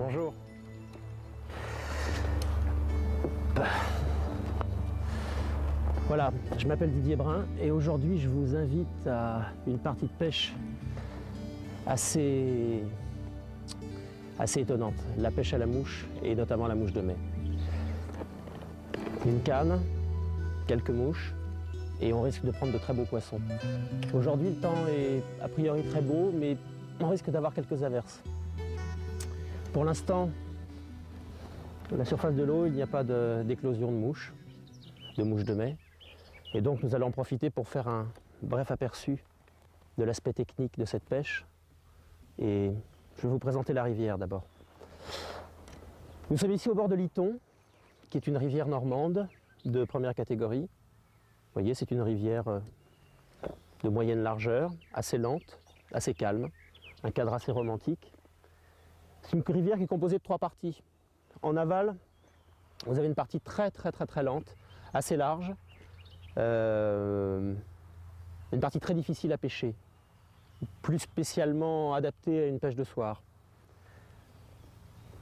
Bonjour. Voilà, je m'appelle Didier Brun et aujourd'hui je vous invite à une partie de pêche assez étonnante, la pêche à la mouche et notamment la mouche de mai. Une canne, quelques mouches et on risque de prendre de très beaux poissons. Aujourd'hui le temps est a priori très beau mais on risque d'avoir quelques averses. Pour l'instant, à la surface de l'eau, il n'y a pas d'éclosion de mouches de mai. Et donc nous allons en profiter pour faire un bref aperçu de l'aspect technique de cette pêche. Et je vais vous présenter la rivière d'abord. Nous sommes ici au bord de l'Iton, qui est une rivière normande de première catégorie. Vous voyez, c'est une rivière de moyenne largeur, assez lente, assez calme, un cadre assez romantique. C'est une rivière qui est composée de 3 parties. En aval, vous avez une partie très lente, assez large, une partie très difficile à pêcher, plus spécialement adaptée à une pêche de soir.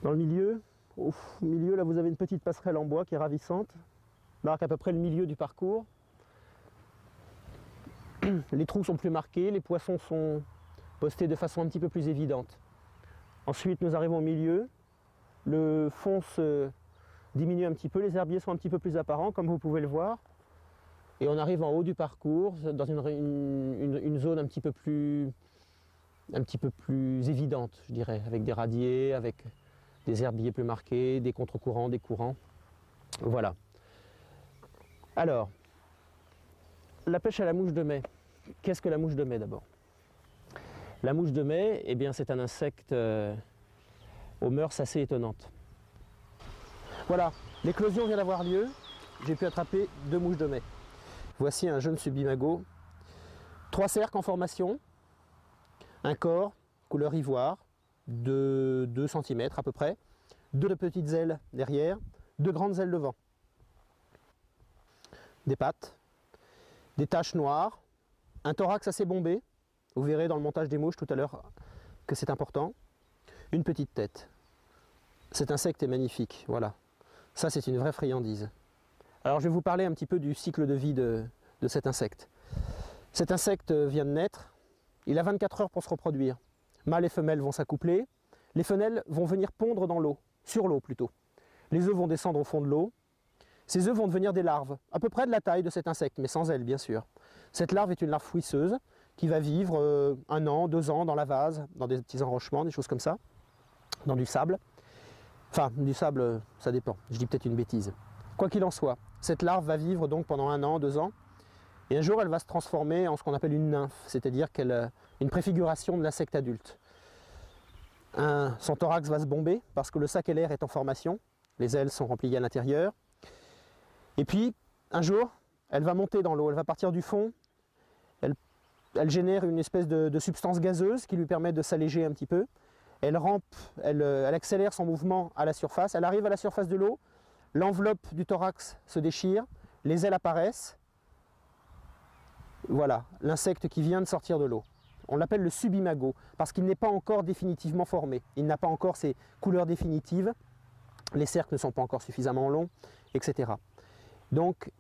Dans le milieu, au milieu, là vous avez une petite passerelle en bois qui est ravissante, marque à peu près le milieu du parcours. Les trous sont plus marqués, les poissons sont postés de façon un petit peu plus évidente. Ensuite, nous arrivons au milieu, le fond se diminue un petit peu, les herbiers sont un petit peu plus apparents, comme vous pouvez le voir. Et on arrive en haut du parcours, dans une zone un petit peu plus évidente, je dirais, avec des radiers, avec des herbiers plus marqués, des contre-courants, des courants. Voilà. Alors, la pêche à la mouche de mai. Qu'est-ce que la mouche de mai d'abord? La mouche de mai, eh bien, c'est un insecte aux mœurs assez étonnantes. Voilà, l'éclosion vient d'avoir lieu. J'ai pu attraper 2 mouches de mai. Voici un jeune subimago. 3 cercles en formation, un corps couleur ivoire de 2 cm à peu près, 2 petites ailes derrière, 2 grandes ailes devant. Des pattes, des taches noires, un thorax assez bombé. Vous verrez dans le montage des mouches tout à l'heure que c'est important. Une petite tête. Cet insecte est magnifique, voilà. Ça, c'est une vraie friandise. Alors, je vais vous parler un petit peu du cycle de vie de cet insecte. Cet insecte vient de naître. Il a 24 heures pour se reproduire. Mâles et femelles vont s'accoupler. Les femelles vont venir pondre dans l'eau, sur l'eau plutôt. Les œufs vont descendre au fond de l'eau. Ces œufs vont devenir des larves, à peu près de la taille de cet insecte, mais sans ailes, bien sûr. Cette larve est une larve fouisseuse qui va vivre 1 an, 2 ans dans la vase, dans des petits enrochements, des choses comme ça, dans du sable. Enfin, du sable, ça dépend, je dis peut-être une bêtise. Quoi qu'il en soit, cette larve va vivre donc pendant 1 an, 2 ans, et un jour elle va se transformer en ce qu'on appelle une nymphe, c'est-à-dire qu'elle a une préfiguration de l'insecte adulte. Son thorax va se bomber parce que le sac alaire est en formation, les ailes sont rempliées à l'intérieur, et puis un jour, elle va monter dans l'eau, elle va partir du fond, elle génère une espèce de substance gazeuse qui lui permet de s'alléger un petit peu. Elle rampe, elle accélère son mouvement à la surface, elle arrive à la surface de l'eau, l'enveloppe du thorax se déchire, les ailes apparaissent. Voilà, l'insecte qui vient de sortir de l'eau. On l'appelle le subimago parce qu'il n'est pas encore définitivement formé. Il n'a pas encore ses couleurs définitives, les cercles ne sont pas encore suffisamment longs, etc. Donc,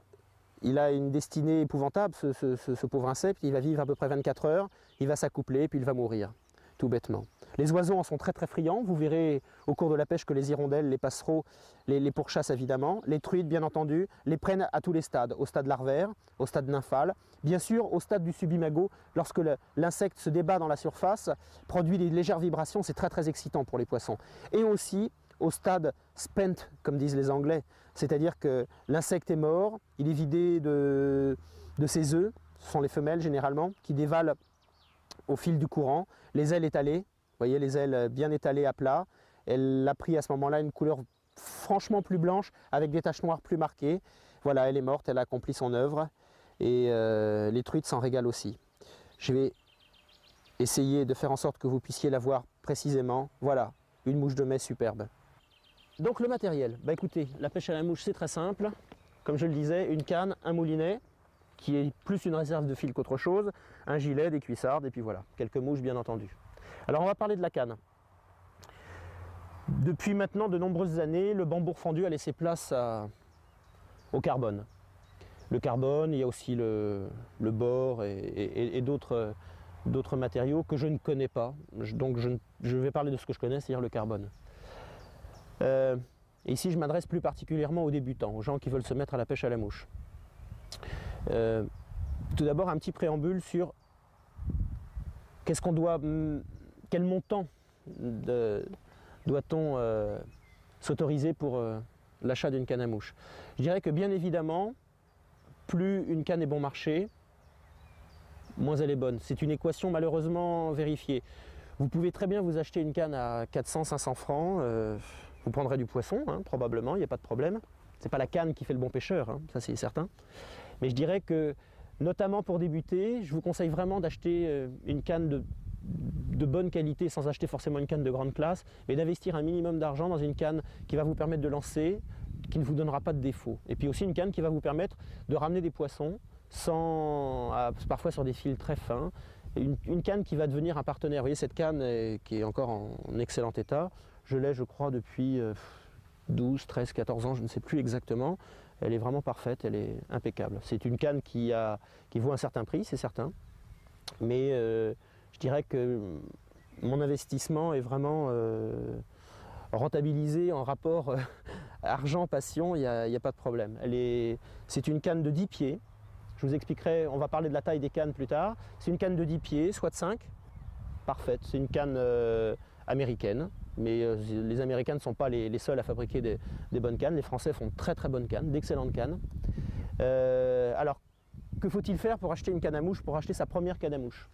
il a une destinée épouvantable, ce pauvre insecte. Il va vivre à peu près 24 heures, il va s'accoupler, puis il va mourir, tout bêtement. Les oiseaux en sont très friands. Vous verrez au cours de la pêche que les hirondelles, les passereaux, les pourchassent évidemment. Les truites, bien entendu, les prennent à tous les stades. Au stade larvaire, au stade nymphal, bien sûr au stade du subimago. Lorsque l'insecte se débat dans la surface, produit des légères vibrations, c'est très excitant pour les poissons. Et aussi au stade spent, comme disent les Anglais, c'est-à-dire que l'insecte est mort, il est vidé de ses œufs, ce sont les femelles généralement, qui dévalent au fil du courant, les ailes étalées, vous voyez les ailes bien étalées à plat, elle a pris à ce moment-là une couleur franchement plus blanche, avec des taches noires plus marquées, voilà, elle est morte, elle a accompli son œuvre, et les truites s'en régalent aussi. Je vais essayer de faire en sorte que vous puissiez la voir précisément, voilà, une mouche de mai superbe. Donc le matériel, bah écoutez, la pêche à la mouche c'est très simple, comme je le disais, une canne, un moulinet, qui est plus une réserve de fil qu'autre chose, un gilet, des cuissardes, et puis voilà, quelques mouches bien entendu. Alors on va parler de la canne. Depuis maintenant de nombreuses années, le bambou fendu a laissé place au carbone. Le carbone, il y a aussi le bore et d'autres matériaux que je ne connais pas. Donc je vais parler de ce que je connais, c'est-à-dire le carbone. Ici, je m'adresse plus particulièrement aux débutants, aux gens qui veulent se mettre à la pêche à la mouche. Tout d'abord, un petit préambule sur quel montant doit-on s'autoriser pour l'achat d'une canne à mouche. Je dirais que bien évidemment, plus une canne est bon marché, moins elle est bonne. C'est une équation malheureusement vérifiée. Vous pouvez très bien vous acheter une canne à 400-500 francs, vous prendrez du poisson, hein, probablement, il n'y a pas de problème. Ce n'est pas la canne qui fait le bon pêcheur, hein, ça c'est certain. Mais je dirais que, notamment pour débuter, je vous conseille vraiment d'acheter une canne de bonne qualité, sans acheter forcément une canne de grande classe, mais d'investir un minimum d'argent dans une canne qui va vous permettre de lancer, qui ne vous donnera pas de défaut. Et puis aussi une canne qui va vous permettre de ramener des poissons, parfois sur des fils très fins. Une canne qui va devenir un partenaire. Vous voyez cette canne qui est encore en excellent état, je l'ai je crois depuis 12, 13, 14 ans, je ne sais plus exactement. Elle est vraiment parfaite, elle est impeccable. C'est une canne qui vaut un certain prix, c'est certain. Mais je dirais que mon investissement est vraiment rentabilisé en rapport argent-passion, il n'y a pas de problème. C'est une canne de 10 pieds. Je vous expliquerai, on va parler de la taille des cannes plus tard. C'est une canne de 10 pieds, soit de 5. Parfaite, c'est une canne américaine. Mais les Américains ne sont pas les seuls à fabriquer des bonnes cannes. Les Français font de très très bonnes cannes, d'excellentes cannes. Alors, que faut-il faire pour acheter une canne à mouche, pour acheter sa première canne à mouche?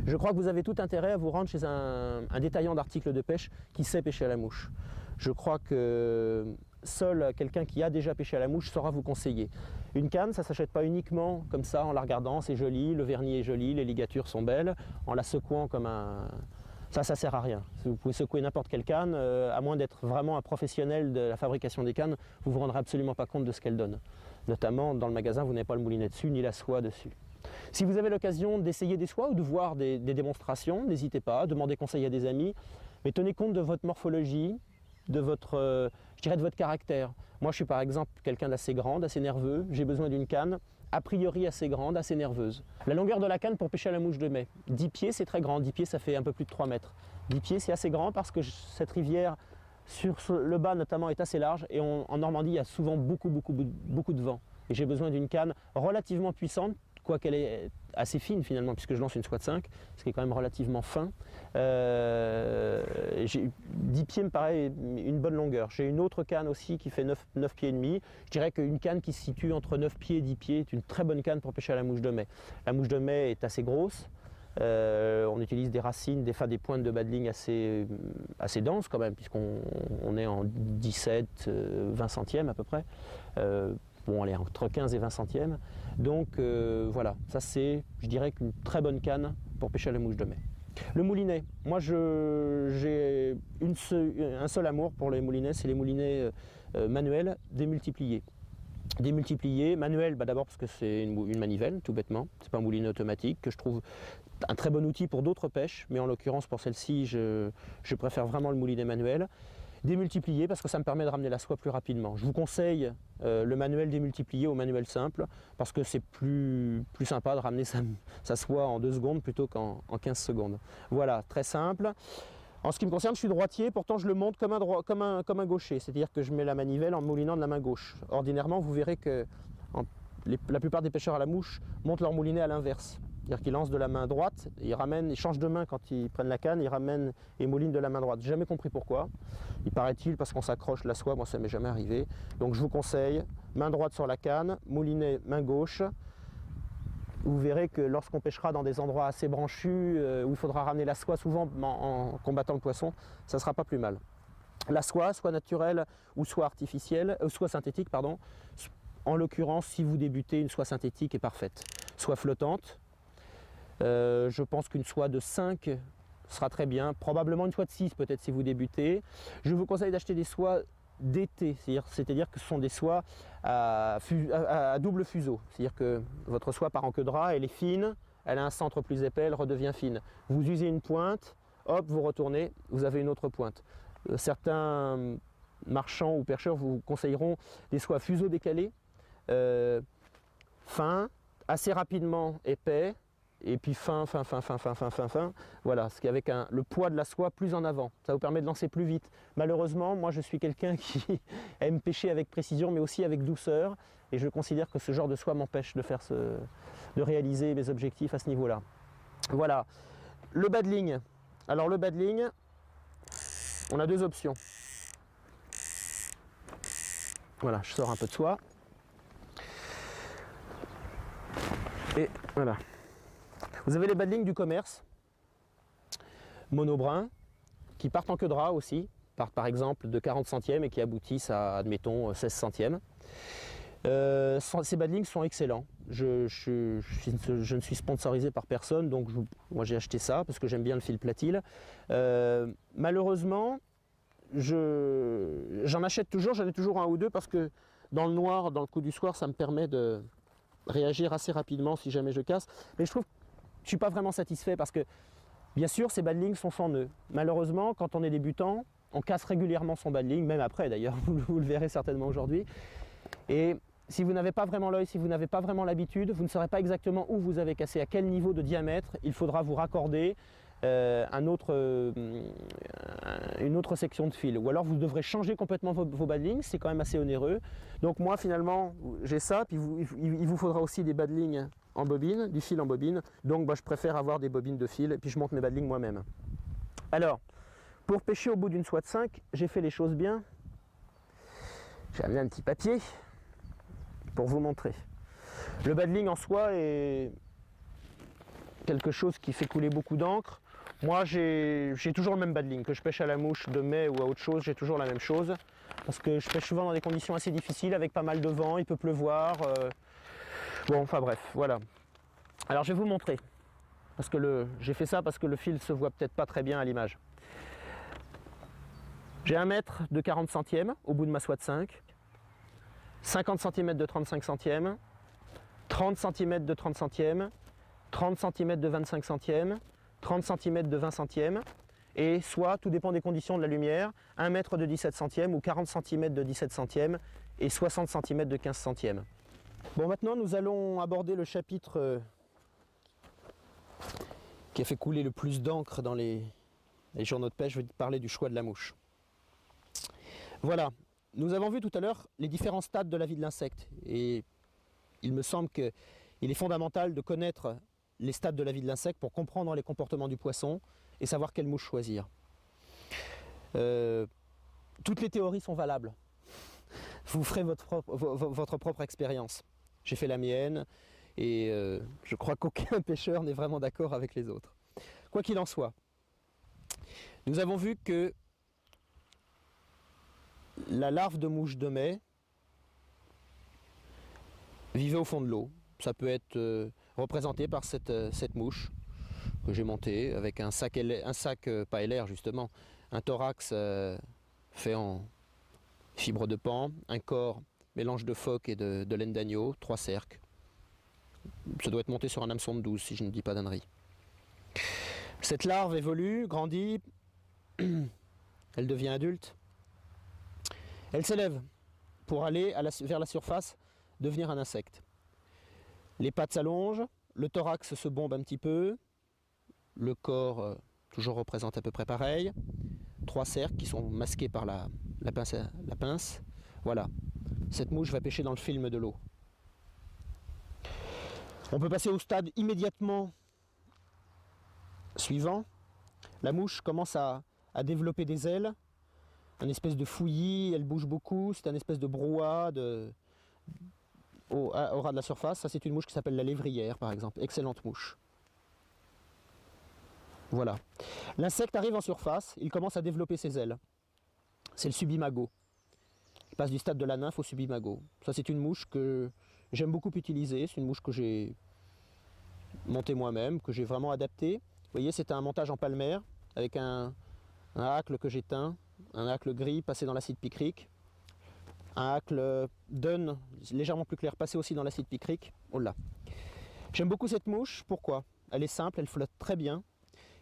Je crois que vous avez tout intérêt à vous rendre chez un détaillant d'articles de pêche qui sait pêcher à la mouche. Je crois que seul quelqu'un qui a déjà pêché à la mouche saura vous conseiller. Une canne, ça ne s'achète pas uniquement comme ça, en la regardant, c'est joli, le vernis est joli, les ligatures sont belles, en la secouant comme un... Ça ne sert à rien. Vous pouvez secouer n'importe quelle canne, à moins d'être vraiment un professionnel de la fabrication des cannes, vous ne vous rendrez absolument pas compte de ce qu'elle donne. Notamment, dans le magasin, vous n'avez pas le moulinet dessus, ni la soie dessus. Si vous avez l'occasion d'essayer des soies ou de voir des démonstrations, n'hésitez pas, demandez conseil à des amis, mais tenez compte de votre morphologie, de votre caractère. Moi, je suis par exemple quelqu'un d'assez grand, d'assez nerveux, j'ai besoin d'une canne a priori assez grande, assez nerveuse. La longueur de la canne pour pêcher à la mouche de mai, 10 pieds c'est très grand, 10 pieds ça fait un peu plus de 3 mètres. 10 pieds c'est assez grand parce que cette rivière, sur le bas notamment, est assez large et en Normandie il y a souvent beaucoup de vent. Et j'ai besoin d'une canne relativement puissante, quoiqu'elle est assez fine finalement, puisque je lance une soie de 5, ce qui est quand même relativement fin. 10 pieds me paraît une bonne longueur. J'ai une autre canne aussi qui fait 9 pieds et demi. Je dirais qu'une canne qui se situe entre 9 pieds et 10 pieds est une très bonne canne pour pêcher à la mouche de mai. La mouche de mai est assez grosse. On utilise des racines, des pointes de bas de ligne assez denses quand même, puisqu'on est en 17, 20 centièmes à peu près. Bon, elle est entre 15 et 20 centièmes. Donc voilà, ça c'est, je dirais, qu'une très bonne canne pour pêcher à la mouche de mai. Le moulinet, moi j'ai un seul amour pour les moulinets, c'est les moulinets manuels démultipliés. Démultipliés, manuels, d'abord parce que c'est une manivelle, tout bêtement. C'est pas un moulinet automatique, que je trouve un très bon outil pour d'autres pêches, mais en l'occurrence pour celle-ci, je préfère vraiment le moulinet manuel. Démultiplié parce que ça me permet de ramener la soie plus rapidement. Je vous conseille le manuel démultiplié au manuel simple parce que c'est plus sympa de ramener sa soie en 2 secondes plutôt qu'en 15 secondes. Voilà, très simple. En ce qui me concerne, je suis droitier, pourtant je le monte comme un gaucher, c'est-à-dire que je mets la manivelle en moulinant de la main gauche. Ordinairement, vous verrez que la plupart des pêcheurs à la mouche montent leur moulinet à l'inverse. C'est-à-dire qu'ils lancent de la main droite, ils changent de main quand ils prennent la canne, ils ramènent et moulinent de la main droite. J'ai jamais compris pourquoi. Il paraît-il parce qu'on s'accroche la soie, moi ça m'est jamais arrivé. Donc je vous conseille, main droite sur la canne, moulinet main gauche. Vous verrez que lorsqu'on pêchera dans des endroits assez branchus, où il faudra ramener la soie souvent en combattant le poisson, ça ne sera pas plus mal. La soie, soit naturelle ou soit artificielle, soit synthétique, pardon. En l'occurrence, si vous débutez, une soie synthétique est parfaite. Soie flottante. Je pense qu'une soie de 5 sera très bien, probablement une soie de 6 peut-être si vous débutez. Je vous conseille d'acheter des soies d'été, c'est-à-dire que ce sont des soies à double fuseau, c'est-à-dire que votre soie part en queue de rat, elle est fine, elle a un centre plus épais, elle redevient fine. Vous usez une pointe, hop, vous retournez, vous avez une autre pointe. Certains marchands ou pêcheurs vous conseilleront des soies fuseaux décalés, fins, assez rapidement épais, et puis fin. Voilà, ce qui est avec le poids de la soie plus en avant. Ça vous permet de lancer plus vite. Malheureusement, moi je suis quelqu'un qui aime pêcher avec précision, mais aussi avec douceur. Et je considère que ce genre de soie m'empêche de réaliser mes objectifs à ce niveau-là. Voilà. Le baddling. Alors le baddling, on a deux options. Voilà, je sors un peu de soie. Et voilà. Vous avez les baddlings du commerce, monobrun, qui partent en queue de rat aussi, partent par exemple de 40 centièmes et qui aboutissent à, admettons, 16 centièmes. Ces baddlings sont excellents. Je ne suis sponsorisé par personne, donc moi j'ai acheté ça parce que j'aime bien le fil platil. Malheureusement, j'en achète toujours, j'en ai toujours un ou deux parce que dans le noir, dans le coup du soir, ça me permet de réagir assez rapidement si jamais je casse. Mais je trouve que je ne suis pas vraiment satisfait parce que, bien sûr, ces baddlings sont sans nœud. Malheureusement, quand on est débutant, on casse régulièrement son baddling, même après d'ailleurs, vous le verrez certainement aujourd'hui. Et si vous n'avez pas vraiment l'œil, si vous n'avez pas vraiment l'habitude, vous ne saurez pas exactement où vous avez cassé, à quel niveau de diamètre. Il faudra vous raccorder une autre section de fil. Ou alors vous devrez changer complètement vos baddlings, c'est quand même assez onéreux. Donc moi finalement, j'ai ça, puis il vous faudra aussi des baddlings en bobine, du fil en bobine. Donc je préfère avoir des bobines de fil, et puis je monte mes baddlings moi-même. Alors, pour pêcher au bout d'une soie de 5, j'ai fait les choses bien. J'ai amené un petit papier pour vous montrer. Le baddling en soi est quelque chose qui fait couler beaucoup d'encre. Moi j'ai toujours le même baddling, que je pêche à la mouche, de mai ou à autre chose, j'ai toujours la même chose. Parce que je pêche souvent dans des conditions assez difficiles, avec pas mal de vent, il peut pleuvoir. Bon, enfin bref, voilà. Alors je vais vous montrer. Parce que j'ai fait ça parce que le fil se voit peut-être pas très bien à l'image. J'ai 1 mètre de 40 centièmes au bout de ma soie de 5, 50 cm de 35 centièmes, 30 cm de 30 centièmes, 30 cm de 25 centièmes, 30 cm de 20 centièmes, et soit, tout dépend des conditions de la lumière, 1 mètre de 17 centièmes ou 40 cm de 17 centièmes et 60 cm de 15 centièmes. Bon, maintenant nous allons aborder le chapitre qui a fait couler le plus d'encre dans les journaux de pêche. Je vais parler du choix de la mouche. Voilà, nous avons vu tout à l'heure les différents stades de la vie de l'insecte, et il me semble qu'il est fondamental de connaître les stades de la vie de l'insecte pour comprendre les comportements du poisson et savoir quelle mouche choisir. Toutes les théories sont valables. Vous ferez votre propre expérience. J'ai fait la mienne et je crois qu'aucun pêcheur n'est vraiment d'accord avec les autres. Quoi qu'il en soit, nous avons vu que la larve de mouche de mai vivait au fond de l'eau. Ça peut être représenté par cette mouche que j'ai montée avec un sac pas LR justement, un thorax fait en fibre de pan, un corps mélange de phoque et de laine d'agneau, 3 cercles. Ça doit être monté sur un hameçon de 12 si je ne dis pas d'ânerie. Cette larve évolue, grandit, elle devient adulte. Elle s'élève pour aller vers la surface, devenir un insecte. Les pattes s'allongent, le thorax se bombe un petit peu, le corps toujours représente à peu près pareil. 3 cercles qui sont masqués par la pince. Voilà, cette mouche va pêcher dans le film de l'eau. On peut passer au stade immédiatement suivant. La mouche commence à développer des ailes, un espèce de fouillis, elle bouge beaucoup, c'est un espèce de brouhaha au ras de la surface. Ça, c'est une mouche qui s'appelle la lévrière par exemple, excellente mouche. Voilà. L'insecte arrive en surface, il commence à développer ses ailes. C'est le subimago. Il passe du stade de la nymphe au subimago. Ça, c'est une mouche que j'aime beaucoup utiliser, c'est une mouche que j'ai montée moi-même, que j'ai vraiment adaptée. Vous voyez, c'est un montage en palmaire avec un hacle que j'ai teint, un hacle gris passé dans l'acide picrique, un hacle dun légèrement plus clair passé aussi dans l'acide picrique. Oh là. J'aime beaucoup cette mouche, pourquoi? Elle est simple, elle flotte très bien,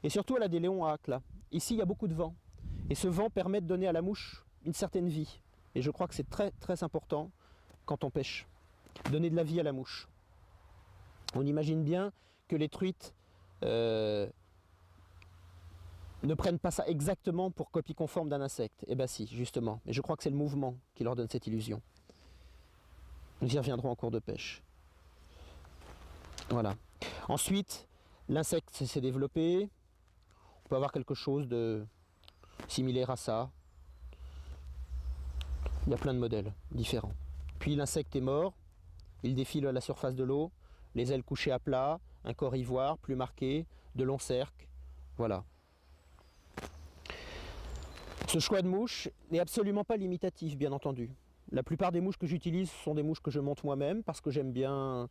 et surtout elle a des léons à hacles. Ici il y a beaucoup de vent, Et ce vent permet de donner à la mouche une certaine vie. Et je crois que c'est très très important quand on pêche. Donner de la vie à la mouche. On imagine bien que les truites ne prennent pas ça exactement pour copie conforme d'un insecte. Eh bien si, justement. Mais je crois que c'est le mouvement qui leur donne cette illusion. Nous y reviendrons en cours de pêche. Voilà. Ensuite, l'insecte s'est développé. On peut avoir quelque chose de similaire à ça. Il y a plein de modèles différents. Puis l'insecte est mort. Il défile à la surface de l'eau. Les ailes couchées à plat, un corps ivoire plus marqué, de longs cercles. Voilà. Ce choix de mouche n'est absolument pas limitatif, bien entendu. La plupart des mouches que j'utilise sont des mouches que je monte moi-même parce que j'aime bien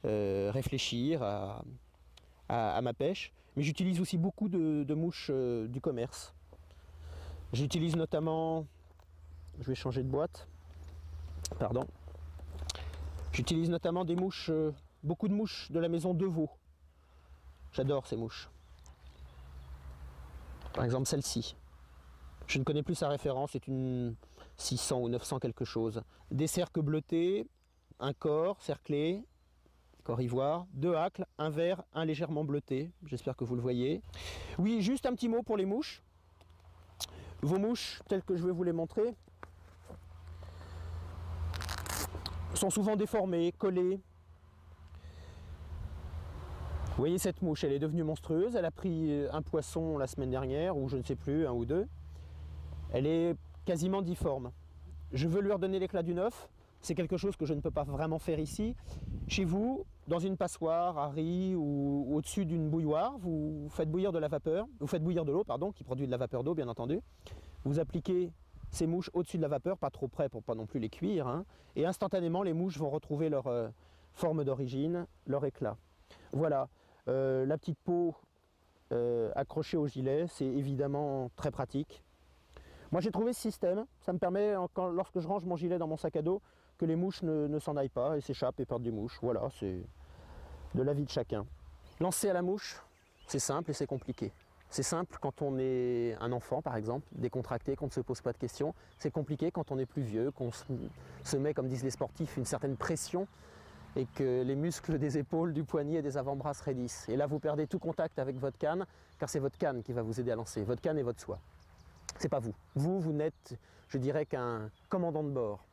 réfléchir à ma pêche. Mais j'utilise aussi beaucoup de mouches du commerce. J'utilise notamment... Je vais changer de boîte. Pardon. J'utilise notamment des mouches, beaucoup de mouches de la maison Devaux. J'adore ces mouches. Par exemple celle-ci. Je ne connais plus sa référence, c'est une 600 ou 900 quelque chose. Des cercles bleutés, un corps cerclé, corps ivoire, deux hacles, un vert, un légèrement bleuté. J'espère que vous le voyez. Oui, juste un petit mot pour les mouches. Vos mouches, telles que je vais vous les montrer, sont souvent déformées, collées. Vous voyez cette mouche, elle est devenue monstrueuse. Elle a pris un poisson la semaine dernière, ou je ne sais plus, un ou deux. Elle est quasiment difforme. Je veux lui redonner l'éclat du neuf. C'est quelque chose que je ne peux pas vraiment faire ici. Chez vous, dans une passoire à riz ou au-dessus d'une bouilloire, vous faites bouillir de la vapeur, vous faites bouillir de l'eau, pardon, qui produit de la vapeur d'eau, bien entendu. Vous appliquez ces mouches au-dessus de la vapeur, pas trop près pour pas non plus les cuire, hein, et instantanément, les mouches vont retrouver leur forme d'origine, leur éclat. Voilà, la petite peau accrochée au gilet, c'est évidemment très pratique. Moi j'ai trouvé ce système, ça me permet, lorsque je range mon gilet dans mon sac à dos, que les mouches ne s'en aillent pas et s'échappent et perdent des mouches. Voilà, c'est de l'avis de chacun. Lancer à la mouche, c'est simple et c'est compliqué. C'est simple quand on est un enfant par exemple, décontracté, qu'on ne se pose pas de questions. C'est compliqué quand on est plus vieux, qu'on se met, comme disent les sportifs, une certaine pression et que les muscles des épaules, du poignet et des avant-bras se raidissent. Et là vous perdez tout contact avec votre canne, car c'est votre canne qui va vous aider à lancer, votre canne et votre soie. C'est pas vous. Vous n'êtes, je dirais, qu'un commandant de bord.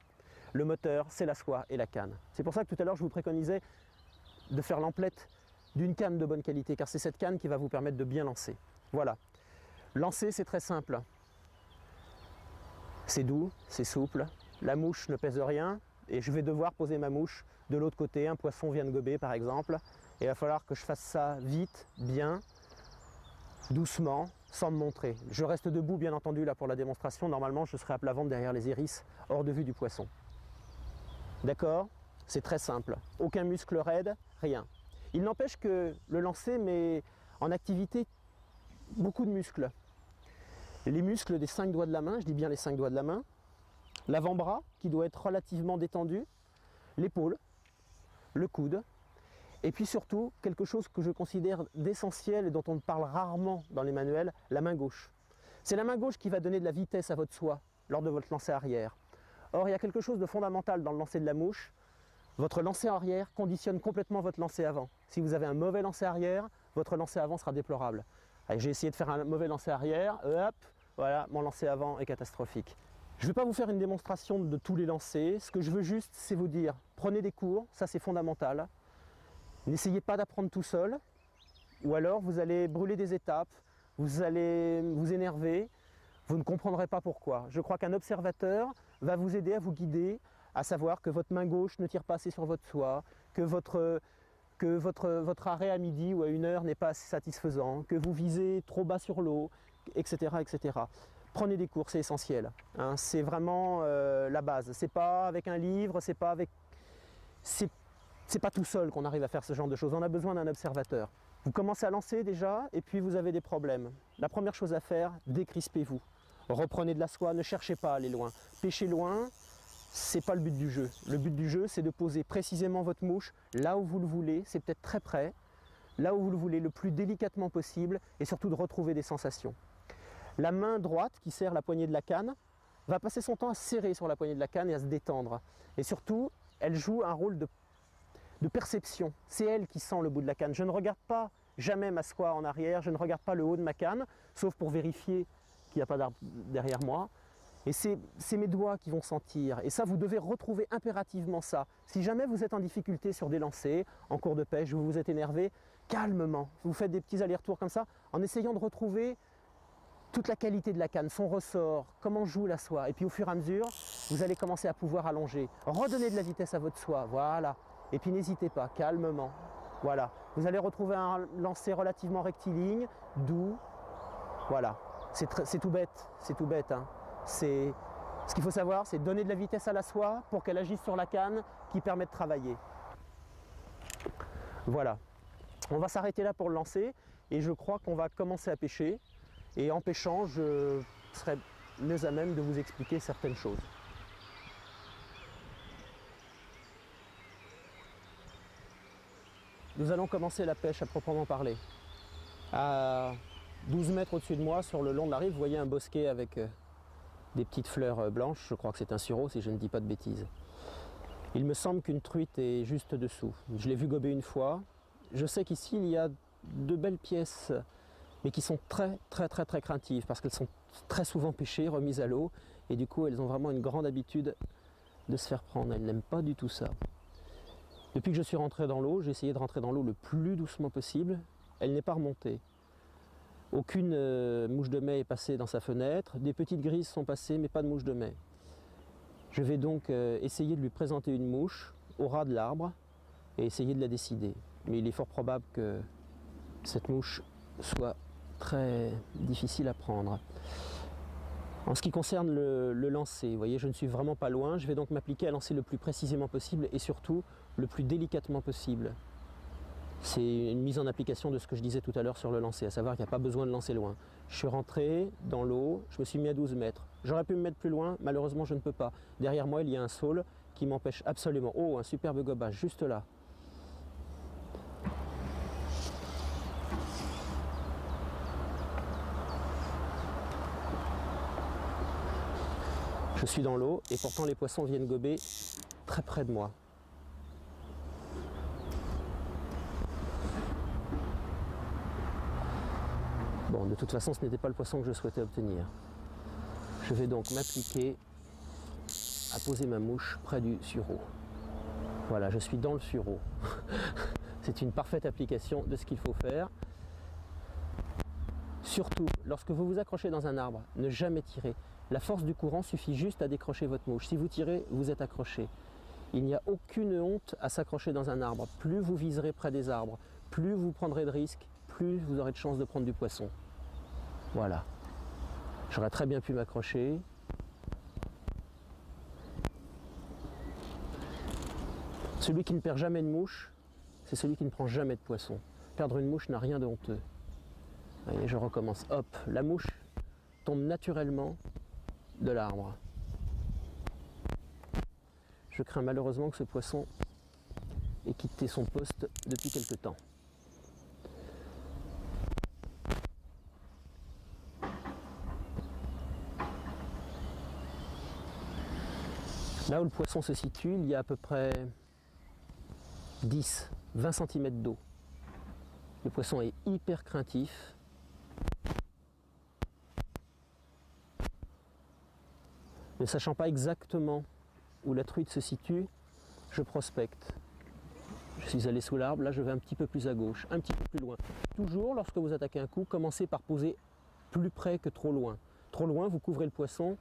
Le moteur, c'est la soie et la canne. C'est pour ça que tout à l'heure, je vous préconisais de faire l'emplette d'une canne de bonne qualité, car c'est cette canne qui va vous permettre de bien lancer. Voilà. Lancer, c'est très simple. C'est doux, c'est souple. La mouche ne pèse rien et je vais devoir poser ma mouche de l'autre côté. Un poisson vient de gober, par exemple. Et il va falloir que je fasse ça vite, bien, doucement, sans me montrer. Je reste debout bien entendu là pour la démonstration. Normalement je serai à plat ventre derrière les iris, hors de vue du poisson. D'accord? C'est très simple. Aucun muscle raide, rien. Il n'empêche que le lancer met en activité beaucoup de muscles. Les muscles des 5 doigts de la main, je dis bien les 5 doigts de la main, l'avant-bras qui doit être relativement détendu, l'épaule, le coude, et puis surtout, quelque chose que je considère d'essentiel et dont on parle rarement dans les manuels, la main gauche. C'est la main gauche qui va donner de la vitesse à votre soie lors de votre lancer arrière. Or, il y a quelque chose de fondamental dans le lancer de la mouche. Votre lancer arrière conditionne complètement votre lancer avant. Si vous avez un mauvais lancer arrière, votre lancer avant sera déplorable. J'ai essayé de faire un mauvais lancer arrière, hop, voilà, mon lancer avant est catastrophique. Je ne vais pas vous faire une démonstration de tous les lancers. Ce que je veux juste, c'est vous dire, prenez des cours, ça c'est fondamental. N'essayez pas d'apprendre tout seul, ou alors vous allez brûler des étapes, vous allez vous énerver, vous ne comprendrez pas pourquoi. Je crois qu'un observateur va vous aider à vous guider, à savoir que votre main gauche ne tire pas assez sur votre soie, que votre arrêt à midi ou à 1h n'est pas assez satisfaisant, que vous visez trop bas sur l'eau, etc., etc. Prenez des cours, c'est essentiel. Hein, c'est vraiment la base. C'est pas avec un livre, c'est pas tout seul qu'on arrive à faire ce genre de choses. On a besoin d'un observateur. Vous commencez à lancer déjà et puis vous avez des problèmes. La première chose à faire, décrispez-vous. Reprenez de la soie, ne cherchez pas à aller loin. Pêchez loin, c'est pas le but du jeu. Le but du jeu, c'est de poser précisément votre mouche là où vous le voulez, c'est peut-être très près, là où vous le voulez, le plus délicatement possible et surtout de retrouver des sensations. La main droite qui serre la poignée de la canne va passer son temps à serrer sur la poignée de la canne et à se détendre. Et surtout, elle joue un rôle de perception. C'est elle qui sent le bout de la canne. Je ne regarde pas jamais m'asseoir en arrière, je ne regarde pas le haut de ma canne, sauf pour vérifier qu'il n'y a pas d'arbre derrière moi. Et c'est mes doigts qui vont sentir. Et ça, vous devez retrouver impérativement ça. Si jamais vous êtes en difficulté sur des lancers, en cours de pêche, vous vous êtes énervé, calmement, vous faites des petits allers-retours comme ça, en essayant de retrouver toute la qualité de la canne, son ressort, comment joue la soie. Et puis au fur et à mesure, vous allez commencer à pouvoir allonger. Redonnez de la vitesse à votre soie, voilà. Et puis n'hésitez pas, calmement. Voilà. Vous allez retrouver un lancer relativement rectiligne, doux. Voilà. C'est tout bête, hein. Ce qu'il faut savoir, c'est donner de la vitesse à la soie pour qu'elle agisse sur la canne qui permet de travailler. Voilà. On va s'arrêter là pour le lancer et je crois qu'on va commencer à pêcher. Et en pêchant, je serai mieux à même de vous expliquer certaines choses. Nous allons commencer la pêche à proprement parler. À 12 mètres au-dessus de moi, sur le long de la rive, vous voyez un bosquet avec des petites fleurs blanches. Je crois que c'est un sureau si je ne dis pas de bêtises. Il me semble qu'une truite est juste dessous. Je l'ai vu gober une fois. Je sais qu'ici il y a de belles pièces, mais qui sont très craintives parce qu'elles sont très souvent pêchées, remises à l'eau, et du coup elles ont vraiment une grande habitude de se faire prendre. Elles n'aiment pas du tout ça. Depuis que je suis rentré dans l'eau, j'ai essayé de rentrer dans l'eau le plus doucement possible. Elle n'est pas remontée. Aucune mouche de mai est passée dans sa fenêtre. Des petites grises sont passées, mais pas de mouche de mai. Je vais donc essayer de lui présenter une mouche au ras de l'arbre et essayer de la décider. Mais il est fort probable que cette mouche soit très difficile à prendre. En ce qui concerne le lancer, vous voyez, je ne suis vraiment pas loin. Je vais donc m'appliquer à lancer le plus précisément possible et surtout le plus délicatement possible. C'est une mise en application de ce que je disais tout à l'heure sur le lancer, à savoir qu'il n'y a pas besoin de lancer loin. Je suis rentré dans l'eau, je me suis mis à 12 mètres. J'aurais pu me mettre plus loin, malheureusement je ne peux pas. Derrière moi il y a un saule qui m'empêche absolument. Oh, un superbe gobage, juste là. Je suis dans l'eau et pourtant les poissons viennent gober très près de moi. Bon, de toute façon, ce n'était pas le poisson que je souhaitais obtenir. Je vais donc m'appliquer à poser ma mouche près du sureau. Voilà, je suis dans le sureau. C'est une parfaite application de ce qu'il faut faire. Surtout, lorsque vous vous accrochez dans un arbre, ne jamais tirer. La force du courant suffit juste à décrocher votre mouche. Si vous tirez, vous êtes accroché. Il n'y a aucune honte à s'accrocher dans un arbre. Plus vous viserez près des arbres, plus vous prendrez de risques, plus vous aurez de chances de prendre du poisson. Voilà. J'aurais très bien pu m'accrocher. Celui qui ne perd jamais de mouche, c'est celui qui ne prend jamais de poisson. Perdre une mouche n'a rien de honteux. Voyez, je recommence. Hop, la mouche tombe naturellement de l'arbre. Je crains malheureusement que ce poisson ait quitté son poste depuis quelque temps. Là où le poisson se situe, il y a à peu près 10-20 cm d'eau. Le poisson est hyper craintif. Ne sachant pas exactement où la truite se situe, je prospecte. Je suis allé sous l'arbre, là je vais un petit peu plus à gauche, un petit peu plus loin. Toujours lorsque vous attaquez un coup, commencez par poser plus près que trop loin. Trop loin, vous couvrez le poisson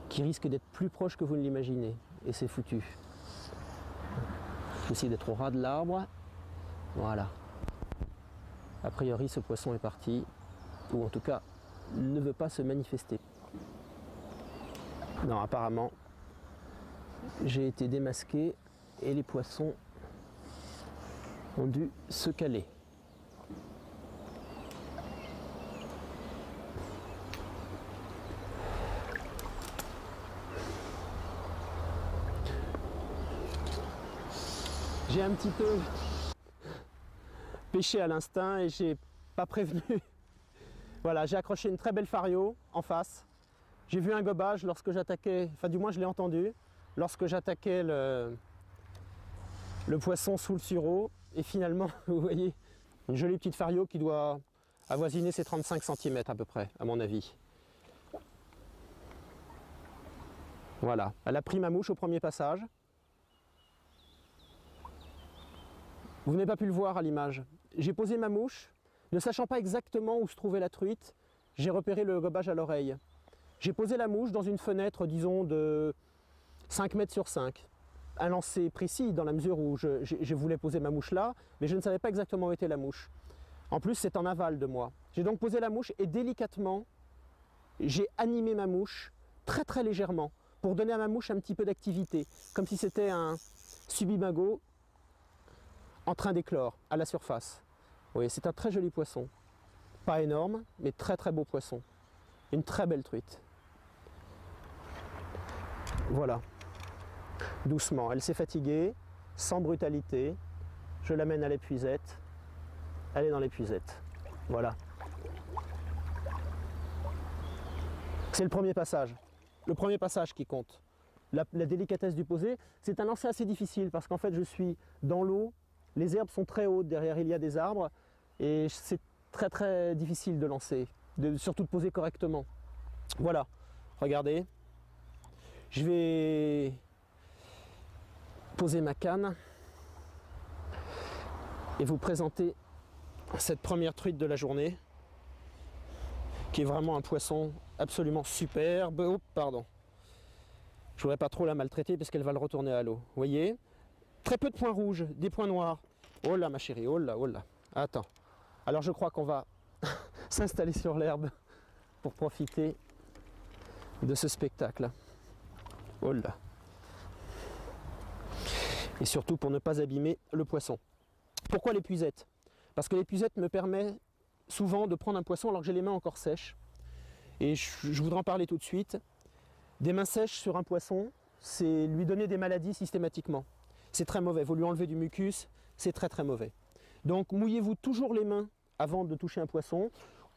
qui risque d'être plus proche que vous ne l'imaginez. Et c'est foutu. J'essaie d'être au ras de l'arbre. Voilà. A priori, ce poisson est parti, ou en tout cas, ne veut pas se manifester. Non, apparemment, j'ai été démasqué et les poissons ont dû se caler. J'ai un petit peu pêché à l'instinct et j'ai pas prévenu. Voilà, j'ai accroché une très belle fario en face. J'ai vu un gobage lorsque j'attaquais, enfin du moins je l'ai entendu, lorsque j'attaquais le poisson sous le sureau. Et finalement, vous voyez, une jolie petite fario qui doit avoisiner ses 35 cm à peu près, à mon avis. Voilà, elle a pris ma mouche au premier passage. Vous n'avez pas pu le voir à l'image. J'ai posé ma mouche, ne sachant pas exactement où se trouvait la truite, j'ai repéré le gobage à l'oreille. J'ai posé la mouche dans une fenêtre, disons, de 5 mètres sur 5. Un lancer précis dans la mesure où je voulais poser ma mouche là, mais je ne savais pas exactement où était la mouche. En plus, c'est en aval de moi. J'ai donc posé la mouche et délicatement, j'ai animé ma mouche très très légèrement pour donner à ma mouche un petit peu d'activité, comme si c'était un subimago en train d'éclore à la surface. Oui, c'est un très joli poisson. Pas énorme, mais très très beau poisson. Une très belle truite. Voilà. Doucement, elle s'est fatiguée, sans brutalité. Je l'amène à l'épuisette. Elle est dans l'épuisette. Voilà. C'est le premier passage. Le premier passage qui compte. La délicatesse du posé, c'est un lancer assez difficile parce qu'en fait je suis dans l'eau, les herbes sont très hautes, derrière il y a des arbres et c'est très très difficile de lancer, surtout de poser correctement. Voilà, regardez. Je vais poser ma canne et vous présenter cette première truite de la journée qui est vraiment un poisson absolument superbe. Oh, pardon. Je ne voudrais pas trop la maltraiter parce qu'elle va le retourner à l'eau. Vous voyez? Très peu de points rouges, des points noirs. Oh là ma chérie, oh là, oh là. Attends. Alors je crois qu'on va s'installer sur l'herbe pour profiter de ce spectacle. Oh là. Et surtout pour ne pas abîmer le poisson. Pourquoi l'épuisette? Parce que l'épuisette me permet souvent de prendre un poisson alors que j'ai les mains encore sèches. Et je voudrais en parler tout de suite. Des mains sèches sur un poisson, c'est lui donner des maladies systématiquement. C'est très mauvais, vous lui enlevez du mucus, c'est très très mauvais. Donc mouillez-vous toujours les mains avant de toucher un poisson,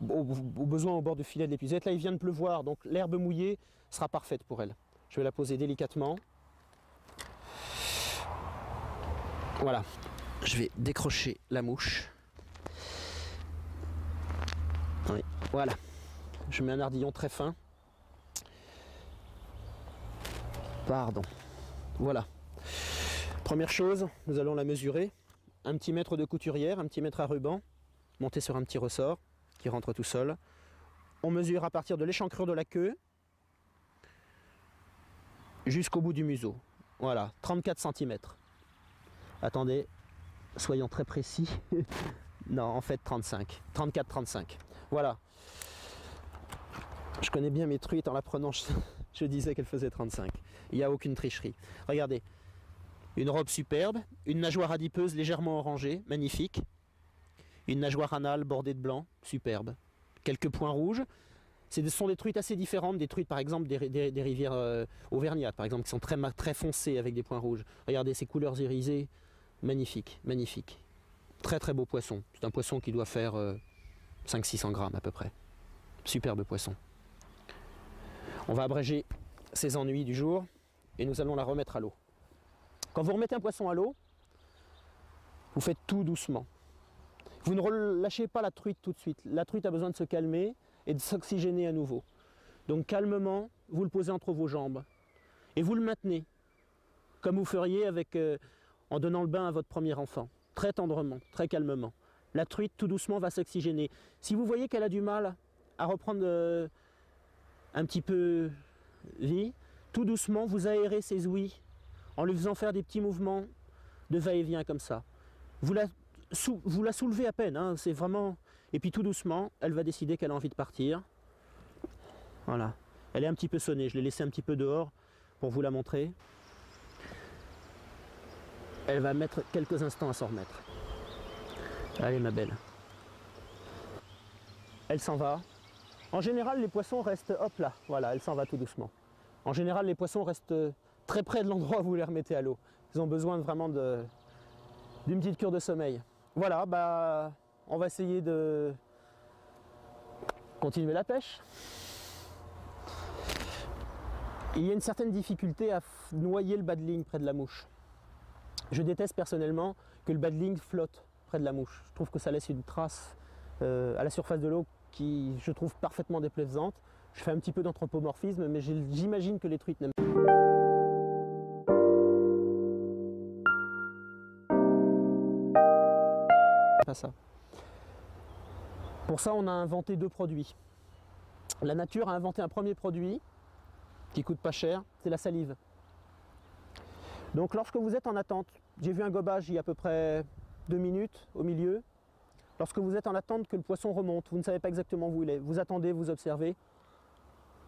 au besoin au bord du filet de l'épuisette. Là il vient de pleuvoir, donc l'herbe mouillée sera parfaite pour elle. Je vais la poser délicatement. Voilà, je vais décrocher la mouche. Oui, voilà, je mets un ardillon très fin. Pardon. Voilà. Première chose, nous allons la mesurer. Un petit mètre de couturière, un petit mètre à ruban, monté sur un petit ressort qui rentre tout seul. On mesure à partir de l'échancrure de la queue jusqu'au bout du museau. Voilà, 34 cm. Attendez, soyons très précis. Non, en fait 35. 34-35. Voilà. Je connais bien mes truites, en la prenant, je disais qu'elle faisait 35. Il n'y a aucune tricherie. Regardez, une robe superbe, une nageoire adipeuse légèrement orangée, magnifique. Une nageoire anale bordée de blanc, superbe. Quelques points rouges. Ce sont des truites assez différentes, des truites par exemple des rivières auvergnates, par exemple, qui sont très foncées avec des points rouges. Regardez ces couleurs irisées, magnifique, magnifique. Très très beau poisson. C'est un poisson qui doit faire 500-600 grammes à peu près. Superbe poisson. On va abréger ses ennuis du jour et nous allons la remettre à l'eau. Quand vous remettez un poisson à l'eau, vous faites tout doucement. Vous ne relâchez pas la truite tout de suite. La truite a besoin de se calmer et de s'oxygéner à nouveau. Donc calmement, vous le posez entre vos jambes et vous le maintenez, comme vous feriez en donnant le bain à votre premier enfant. Très tendrement, très calmement. La truite, tout doucement, va s'oxygéner. Si vous voyez qu'elle a du mal à reprendre un petit peu vie, tout doucement, vous aérez ses ouïes en lui faisant faire des petits mouvements de va-et-vient comme ça. Vous la soulevez à peine, hein, c'est vraiment... Et puis tout doucement, elle va décider qu'elle a envie de partir. Voilà. Elle est un petit peu sonnée, je l'ai laissée un petit peu dehors pour vous la montrer. Elle va mettre quelques instants à s'en remettre. Allez ma belle. Elle s'en va. En général, les poissons restent, hop là, voilà, elle s'en va tout doucement. En général, les poissons restent très près de l'endroit où vous les remettez à l'eau. Ils ont besoin vraiment d'une petite cure de sommeil. Voilà, bah, on va essayer de continuer la pêche. Il y a une certaine difficulté à noyer le bas de ligne près de la mouche. Je déteste personnellement que le bas de ligne flotte près de la mouche. Je trouve que ça laisse une trace à la surface de l'eau qui, je trouve, parfaitement déplaisante. Je fais un petit peu d'anthropomorphisme, mais j'imagine que les truites n'aiment pas ça. Pour ça, on a inventé 2 produits. La nature a inventé un premier produit qui coûte pas cher, c'est la salive. Donc lorsque vous êtes en attente, j'ai vu un gobage il y a à peu près 2 minutes au milieu. Lorsque vous êtes en attente que le poisson remonte, vous ne savez pas exactement où il est, vous attendez, vous observez.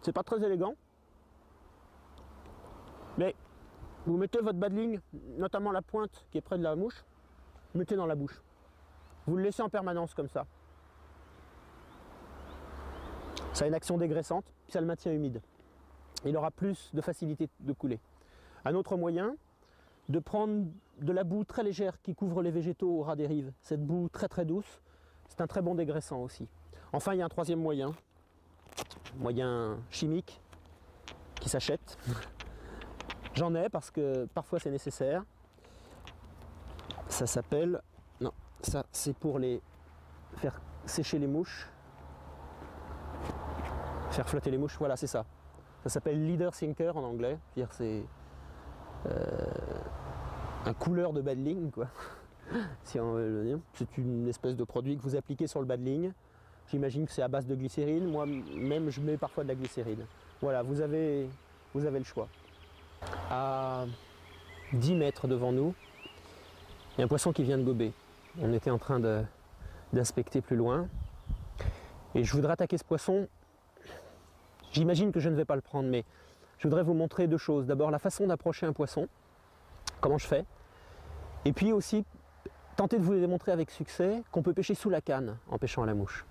C'est pas très élégant, mais vous mettez votre bas de ligne, notamment la pointe qui est près de la mouche, vous mettez dans la bouche. Vous le laissez en permanence comme ça. Ça a une action dégraissante, puis ça le maintient humide. Il aura plus de facilité de couler. Un autre moyen, de prendre de la boue très légère qui couvre les végétaux au ras des rives. Cette boue très très douce, c'est un très bon dégraissant aussi. Enfin, il y a un troisième moyen chimique qui s'achète. J'en ai parce que parfois c'est nécessaire. Ça s'appelle, non, ça c'est pour faire sécher les mouches, faire flotter les mouches, voilà c'est ça. Ça s'appelle Leader Sinker en anglais, c'est un couleur de bas de ligne, quoi. Si on veut le dire. C'est une espèce de produit que vous appliquez sur le bas de ligne. J'imagine que c'est à base de glycérine. Moi-même, je mets parfois de la glycérine. Voilà, vous avez le choix. À 10 mètres devant nous, il y a un poisson qui vient de gober. On était en train d'inspecter plus loin. Et je voudrais attaquer ce poisson. J'imagine que je ne vais pas le prendre, mais je voudrais vous montrer 2 choses. D'abord, la façon d'approcher un poisson, comment je fais. Et puis aussi, tenter de vous démontrer avec succès qu'on peut pêcher sous la canne en pêchant à la mouche.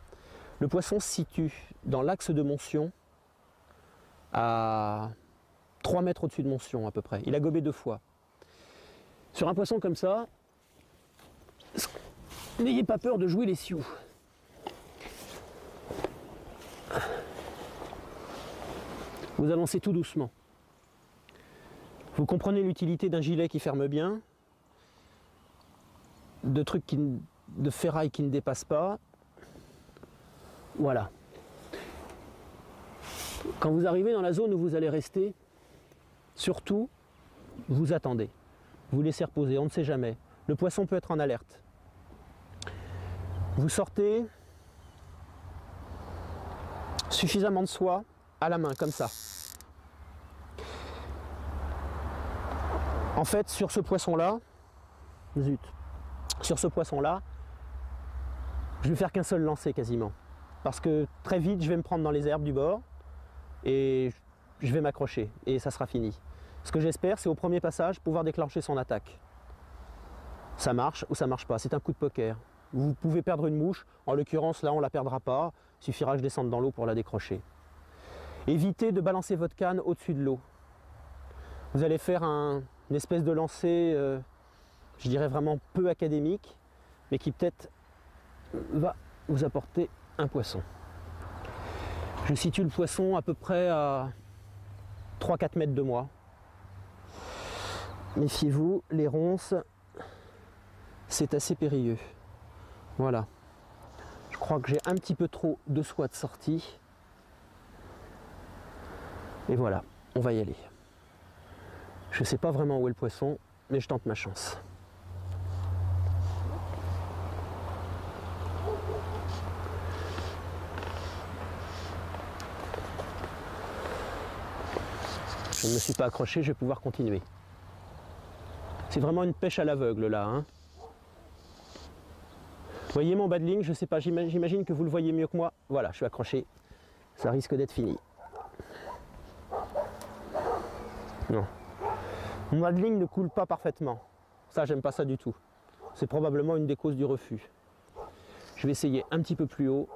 Le poisson se situe dans l'axe de Monsion à 3 mètres au-dessus de Monsion à peu près. Il a gobé 2 fois. Sur un poisson comme ça, n'ayez pas peur de jouer les sioux. Vous avancez tout doucement. Vous comprenez l'utilité d'un gilet qui ferme bien, de ferraille qui ne dépasse pas. Voilà. Quand vous arrivez dans la zone où vous allez rester, surtout, vous attendez. Vous laissez reposer, on ne sait jamais. Le poisson peut être en alerte. Vous sortez suffisamment de soie à la main, comme ça. En fait, sur ce poisson-là, sur ce poisson-là, je vais faire qu'un seul lancer quasiment. Parce que très vite, je vais me prendre dans les herbes du bord et je vais m'accrocher et ça sera fini. Ce que j'espère, c'est au premier passage pouvoir déclencher son attaque. Ça marche ou ça marche pas, c'est un coup de poker. Vous pouvez perdre une mouche, en l'occurrence là on ne la perdra pas, il suffira que je descende dans l'eau pour la décrocher. Évitez de balancer votre canne au-dessus de l'eau. Vous allez faire une espèce de lancer, je dirais vraiment peu académique, mais qui peut-être va vous apporter un poisson. Je situe le poisson à peu près à 3-4 mètres de moi. Méfiez-vous, les ronces, c'est assez périlleux. Voilà. Je crois que j'ai un petit peu trop de soie de sortie. Et voilà, on va y aller. Je ne sais pas vraiment où est le poisson, mais je tente ma chance. Je ne me suis pas accroché, je vais pouvoir continuer. C'est vraiment une pêche à l'aveugle là. Hein. Vous voyez mon bas de ligne, je ne sais pas, j'imagine que vous le voyez mieux que moi. Voilà, je suis accroché. Ça risque d'être fini. Non. Mon bas de ligne ne coule pas parfaitement. Ça, j'aime pas ça du tout. C'est probablement une des causes du refus. Je vais essayer un petit peu plus haut.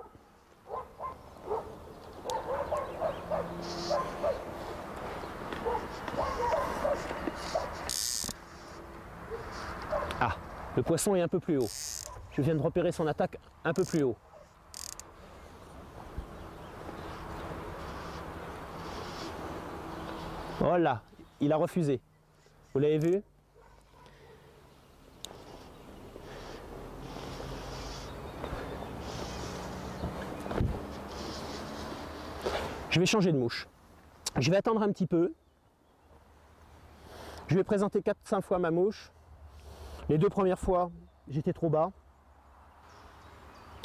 Ah, le poisson est un peu plus haut. Je viens de repérer son attaque un peu plus haut. Oh là, il a refusé. Vous l'avez vu? Je vais changer de mouche. Je vais attendre un petit peu. Je vais présenter 4-5 fois ma mouche. Les 2 premières fois, j'étais trop bas.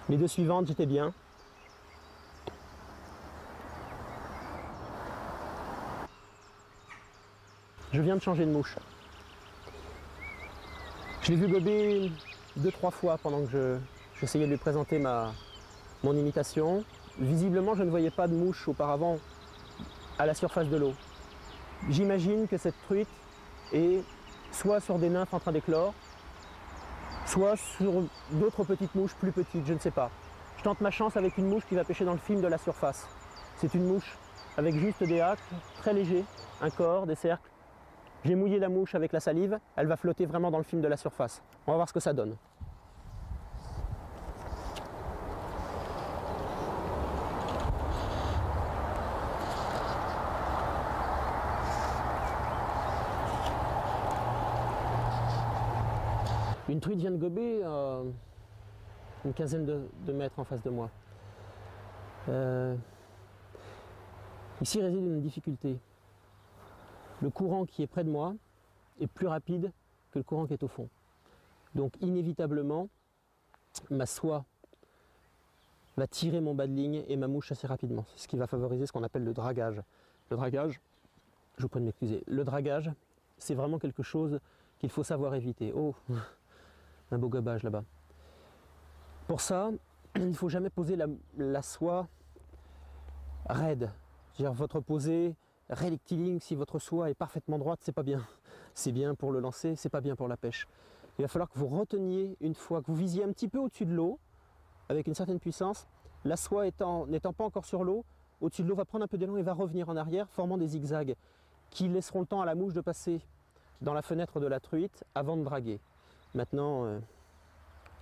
Les 2 suivantes, j'étais bien. Je viens de changer de mouche. Je l'ai vu gober 2-3 fois pendant que j'essayais de lui présenter mon imitation. Visiblement, je ne voyais pas de mouche auparavant à la surface de l'eau. J'imagine que cette truite est soit sur des nymphes en train d'éclore, soit sur d'autres petites mouches plus petites, je ne sais pas. Je tente ma chance avec une mouche qui va pêcher dans le film de la surface. C'est une mouche avec juste des hacks, très léger, un corps, des cercles. J'ai mouillé la mouche avec la salive, elle va flotter vraiment dans le film de la surface. On va voir ce que ça donne. Une truite vient de gober une quinzaine de mètres en face de moi. Ici réside une difficulté. Le courant qui est près de moi est plus rapide que le courant qui est au fond. Donc inévitablement, ma soie va tirer mon bas de ligne et ma mouche assez rapidement. C'est ce qui va favoriser ce qu'on appelle le dragage. Le dragage, je vous prie de m'excuser, le dragage, c'est vraiment quelque chose qu'il faut savoir éviter. Oh, un beau gobage là-bas. Pour ça, il ne faut jamais poser la soie raide. C'est-à-dire votre posée rectiligne, si votre soie est parfaitement droite, c'est pas bien. C'est bien pour le lancer, c'est pas bien pour la pêche. Il va falloir que vous reteniez une fois, que vous visiez un petit peu au-dessus de l'eau, avec une certaine puissance. La soie n'étant pas encore sur l'eau, au-dessus de l'eau va prendre un peu d'élan et va revenir en arrière, formant des zigzags qui laisseront le temps à la mouche de passer dans la fenêtre de la truite avant de draguer. Maintenant,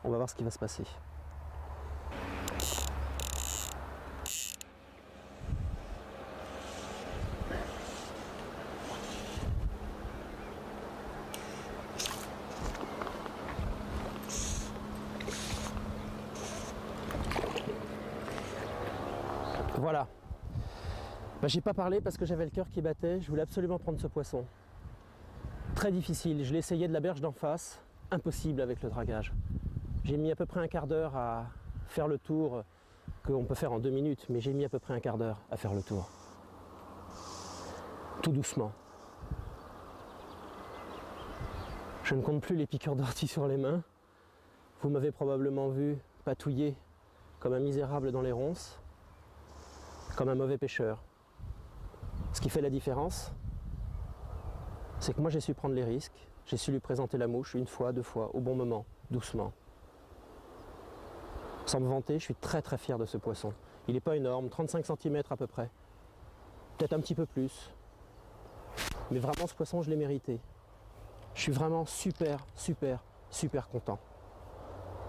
on va voir ce qui va se passer. Voilà. J'ai pas parlé parce que j'avais le cœur qui battait, je voulais absolument prendre ce poisson. Très difficile, je l'ai essayé de la berge d'en face, impossible avec le dragage. J'ai mis à peu près un quart d'heure à faire le tour, qu'on peut faire en 2 minutes, mais j'ai mis à peu près un quart d'heure à faire le tour. Tout doucement. Je ne compte plus les piqûres d'ortie sur les mains. Vous m'avez probablement vu patouiller comme un misérable dans les ronces, comme un mauvais pêcheur. Ce qui fait la différence, c'est que moi j'ai su prendre les risques, j'ai su lui présenter la mouche 1 fois, 2 fois, au bon moment, doucement. Sans me vanter, je suis très très fier de ce poisson. Il n'est pas énorme, 35 cm à peu près. Peut-être un petit peu plus. Mais vraiment ce poisson je l'ai mérité. Je suis vraiment super, super, super content.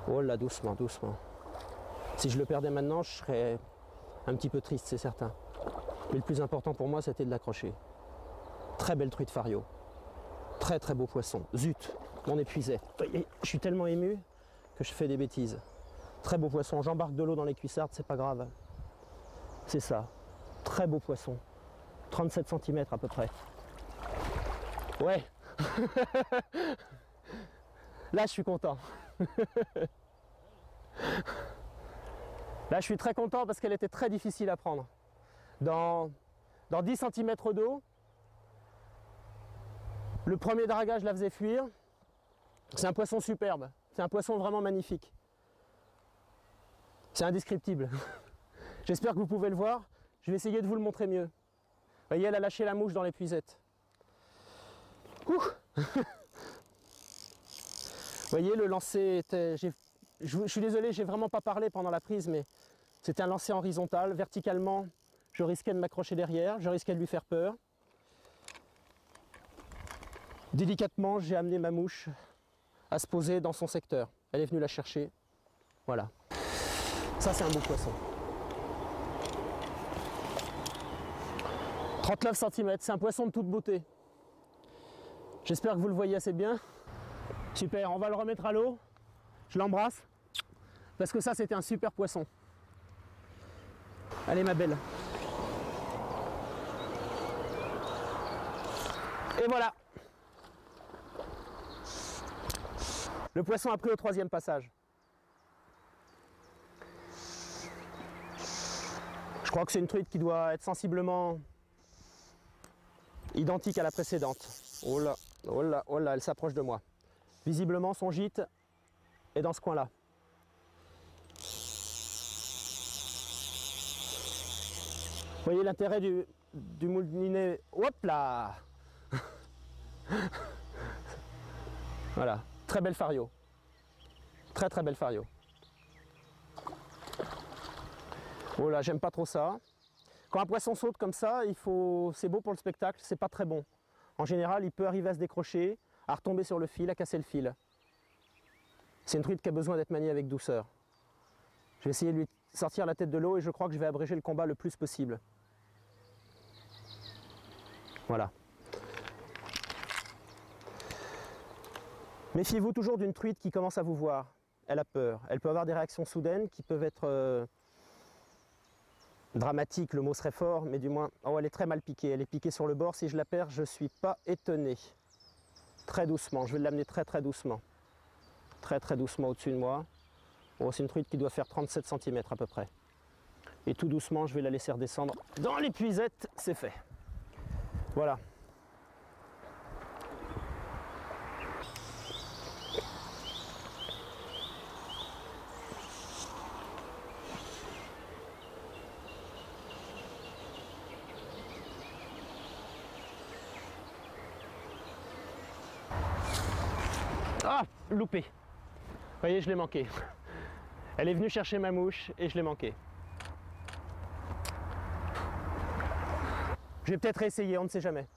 Oh là, doucement, doucement. Si je le perdais maintenant, je serais un petit peu triste, c'est certain. Mais le plus important pour moi, c'était de l'accrocher. Très belle truite fario. Très très beau poisson. Zut, on épuisait. Je suis tellement ému que je fais des bêtises. Très beau poisson. J'embarque de l'eau dans les cuissardes, c'est pas grave. C'est ça. Très beau poisson. 37 cm à peu près. Ouais. Là, je suis content. Là, je suis très content parce qu'elle était très difficile à prendre. Dans 10 cm d'eau, le premier dragage la faisait fuir. C'est un poisson superbe. C'est un poisson vraiment magnifique. C'est indescriptible. J'espère que vous pouvez le voir. Je vais essayer de vous le montrer mieux. Vous voyez, elle a lâché la mouche dans l'épuisette. Ouh. Vous voyez, le lancer était... Je suis désolé, j'ai vraiment pas parlé pendant la prise, mais c'était un lancer horizontal. Verticalement, je risquais de m'accrocher derrière, je risquais de lui faire peur. Délicatement, j'ai amené ma mouche à se poser dans son secteur. Elle est venue la chercher. Voilà. Ça, c'est un beau poisson. 39 cm, c'est un poisson de toute beauté. J'espère que vous le voyez assez bien. Super, on va le remettre à l'eau. Je l'embrasse. Parce que ça, c'était un super poisson. Allez ma belle. Et voilà. Le poisson a pris au 3e passage. Je crois que c'est une truite qui doit être sensiblement identique à la précédente. Oh là, oh là, oh là, elle s'approche de moi. Visiblement, son gîte est dans ce coin-là. Vous voyez l'intérêt du moulinet. Hop là. Voilà, très belle fario. Très très belle fario. Oh là, j'aime pas trop ça. Quand un poisson saute comme ça, c'est beau pour le spectacle, c'est pas très bon. En général, il peut arriver à se décrocher, à retomber sur le fil, à casser le fil. C'est une truite qui a besoin d'être maniée avec douceur. Je vais essayer de lui sortir la tête de l'eau et je crois que je vais abréger le combat le plus possible. Voilà. Méfiez-vous toujours d'une truite qui commence à vous voir. Elle a peur. Elle peut avoir des réactions soudaines qui peuvent être dramatiques, le mot serait fort, mais du moins... Oh, elle est très mal piquée. Elle est piquée sur le bord. Si je la perds, je ne suis pas étonné. Très doucement. Je vais l'amener très très doucement. Très très doucement au-dessus de moi. Bon, c'est une truite qui doit faire 37 cm à peu près. Et tout doucement, je vais la laisser redescendre dans l'épuisette. C'est fait. Voilà. Ah, loupé. Vous voyez, je l'ai manqué. Elle est venue chercher ma mouche et je l'ai manqué. Je vais peut-être réessayer, on ne sait jamais.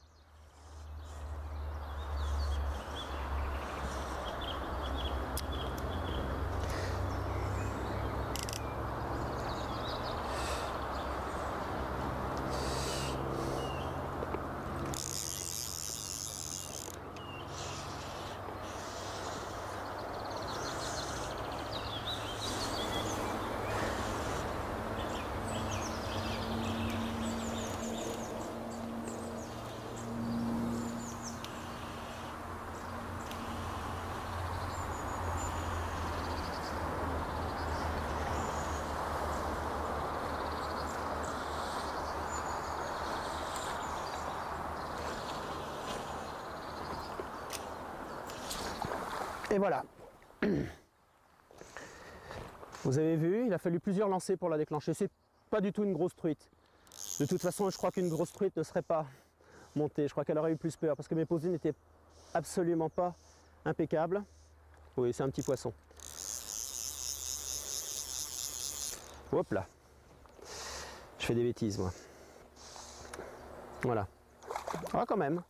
Et voilà. Vous avez vu, il a fallu plusieurs lancers pour la déclencher. C'est pas du tout une grosse truite. De toute façon, je crois qu'une grosse truite ne serait pas montée. Je crois qu'elle aurait eu plus peur parce que mes posées n'étaient absolument pas impeccables. Oui, c'est un petit poisson. Hop là. Je fais des bêtises, moi. Voilà. Ah, quand même.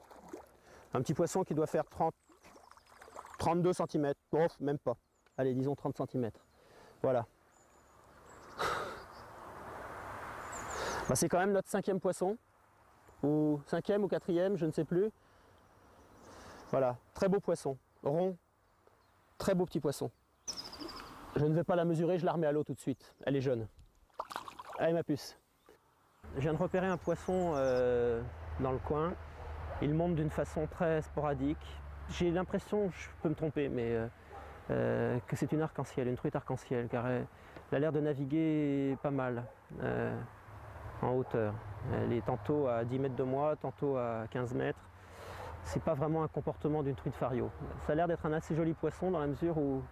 Un petit poisson qui doit faire 32 cm. Bon, même pas. Allez, disons 30 cm. Voilà. Bah, c'est quand même notre 5e poisson. Ou 5e ou 4e, je ne sais plus. Voilà. Très beau poisson. Rond. Très beau petit poisson. Je ne vais pas la mesurer, je la remets à l'eau tout de suite. Elle est jeune. Allez ma puce. Je viens de repérer un poisson dans le coin. Il monte d'une façon très sporadique. J'ai l'impression, je peux me tromper, mais que c'est une arc-en-ciel, une truite arc-en-ciel, car elle a l'air de naviguer pas mal en hauteur. Elle est tantôt à 10 mètres de moi, tantôt à 15 mètres. C'est pas vraiment un comportement d'une truite fario. Ça a l'air d'être un assez joli poisson dans la mesure où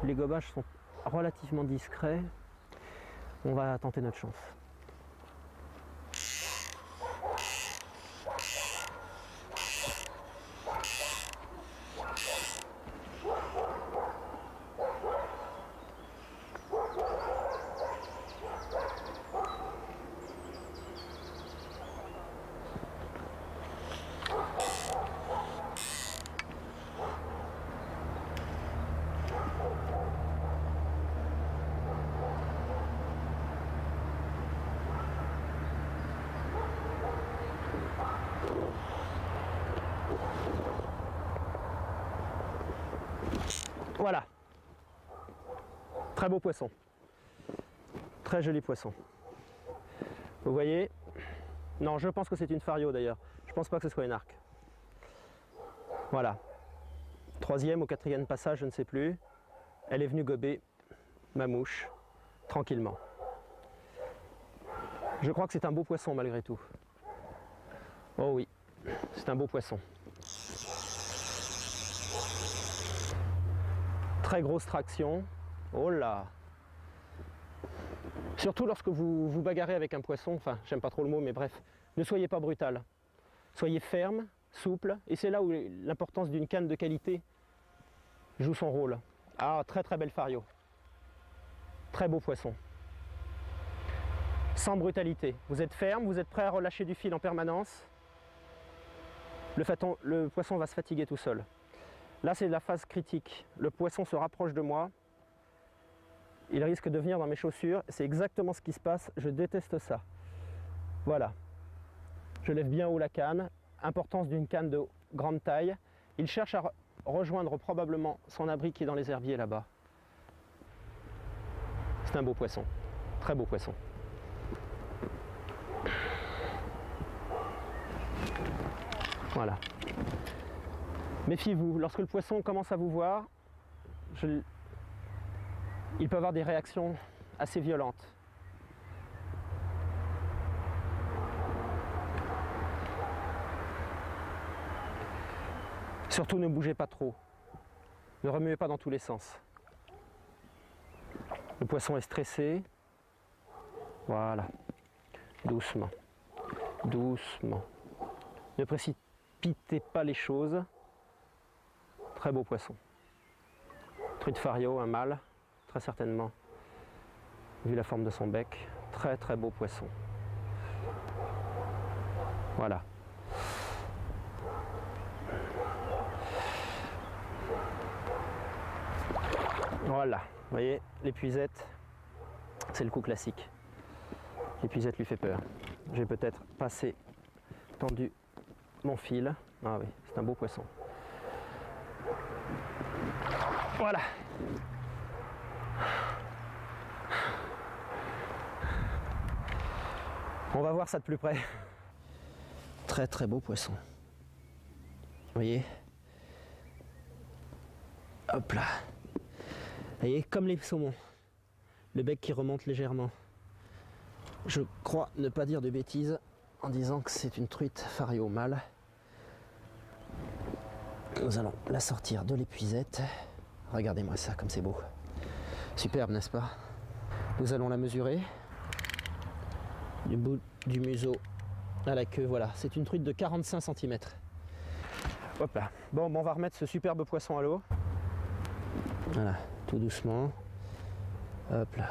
les gobages sont relativement discrets. On va tenter notre chance. Voilà. Très beau poisson. Très joli poisson. Vous voyez? Non, je pense que c'est une fario d'ailleurs. Je pense pas que ce soit une arc. Voilà. Troisième ou quatrième passage, je ne sais plus. Elle est venue gober ma mouche, tranquillement. Je crois que c'est un beau poisson malgré tout. Oh oui, c'est un beau poisson. Très grosse traction. Oh là! Surtout lorsque vous vous bagarrez avec un poisson, enfin j'aime pas trop le mot mais bref, ne soyez pas brutal. Soyez ferme, souple, et c'est là où l'importance d'une canne de qualité joue son rôle. Ah, très très belle fario. Très beau poisson. Sans brutalité. Vous êtes ferme, vous êtes prêt à relâcher du fil en permanence. Le poisson va se fatiguer tout seul. Là c'est la phase critique. Le poisson se rapproche de moi. Il risque de venir dans mes chaussures. C'est exactement ce qui se passe. Je déteste ça. Voilà. Je lève bien haut la canne. Importance d'une canne de grande taille. Il cherche à rejoindre probablement son abri qui est dans les herbiers là-bas. C'est un beau poisson. Très beau poisson. Voilà. Méfiez-vous. Lorsque le poisson commence à vous voir, il peut avoir des réactions assez violentes. Surtout ne bougez pas trop. Ne remuez pas dans tous les sens. Le poisson est stressé. Voilà. Doucement. Doucement. Ne précipitez pas les choses. Très beau poisson. Truite fario, un mâle. Très certainement, vu la forme de son bec, très très beau poisson. Voilà. Voilà, vous voyez, l'épuisette, c'est le coup classique. L'épuisette lui fait peur. J'ai peut-être passé, tendu mon fil. Ah oui, c'est un beau poisson. Voilà. On va voir ça de plus près. Très très beau poisson. Vous voyez? Hop là. Vous voyez, comme les saumons. Le bec qui remonte légèrement. Je crois ne pas dire de bêtises en disant que c'est une truite fario mâle. Nous allons la sortir de l'épuisette. Regardez-moi ça, comme c'est beau. Superbe, n'est-ce pas? Nous allons la mesurer. Du bout du museau à la queue, voilà. C'est une truite de 45 cm. Hop là. Bon, on va remettre ce superbe poisson à l'eau. Voilà, tout doucement. Hop là.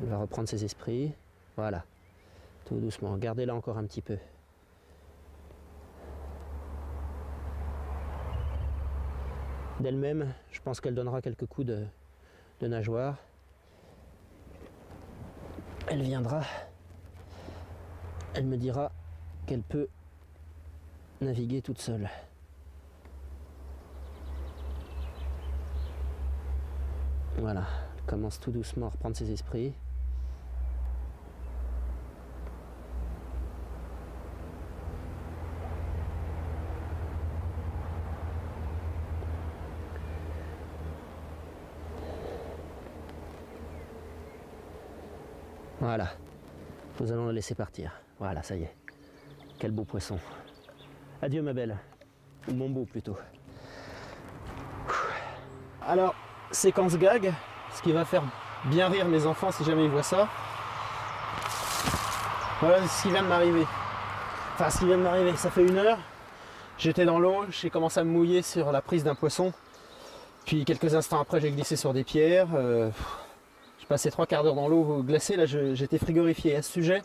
Il va reprendre ses esprits. Voilà. Tout doucement. Gardez-la encore un petit peu. D'elle-même, je pense qu'elle donnera quelques coups de nageoire. Elle viendra. Elle me dira qu'elle peut naviguer toute seule. Voilà, elle commence tout doucement à reprendre ses esprits. Voilà, nous allons la laisser partir. Voilà, ça y est. Quel beau poisson. Adieu ma belle. Ou mon beau plutôt. Alors, séquence gag, ce qui va faire bien rire mes enfants si jamais ils voient ça. Voilà ce qui vient de m'arriver. Enfin, ce qui vient de m'arriver, ça fait 1 heure. J'étais dans l'eau, j'ai commencé à me mouiller sur la prise d'un poisson. Puis quelques instants après, j'ai glissé sur des pierres. J'ai passé 3/4 d'heure dans l'eau glacée, là j'étais frigorifié. À ce sujet,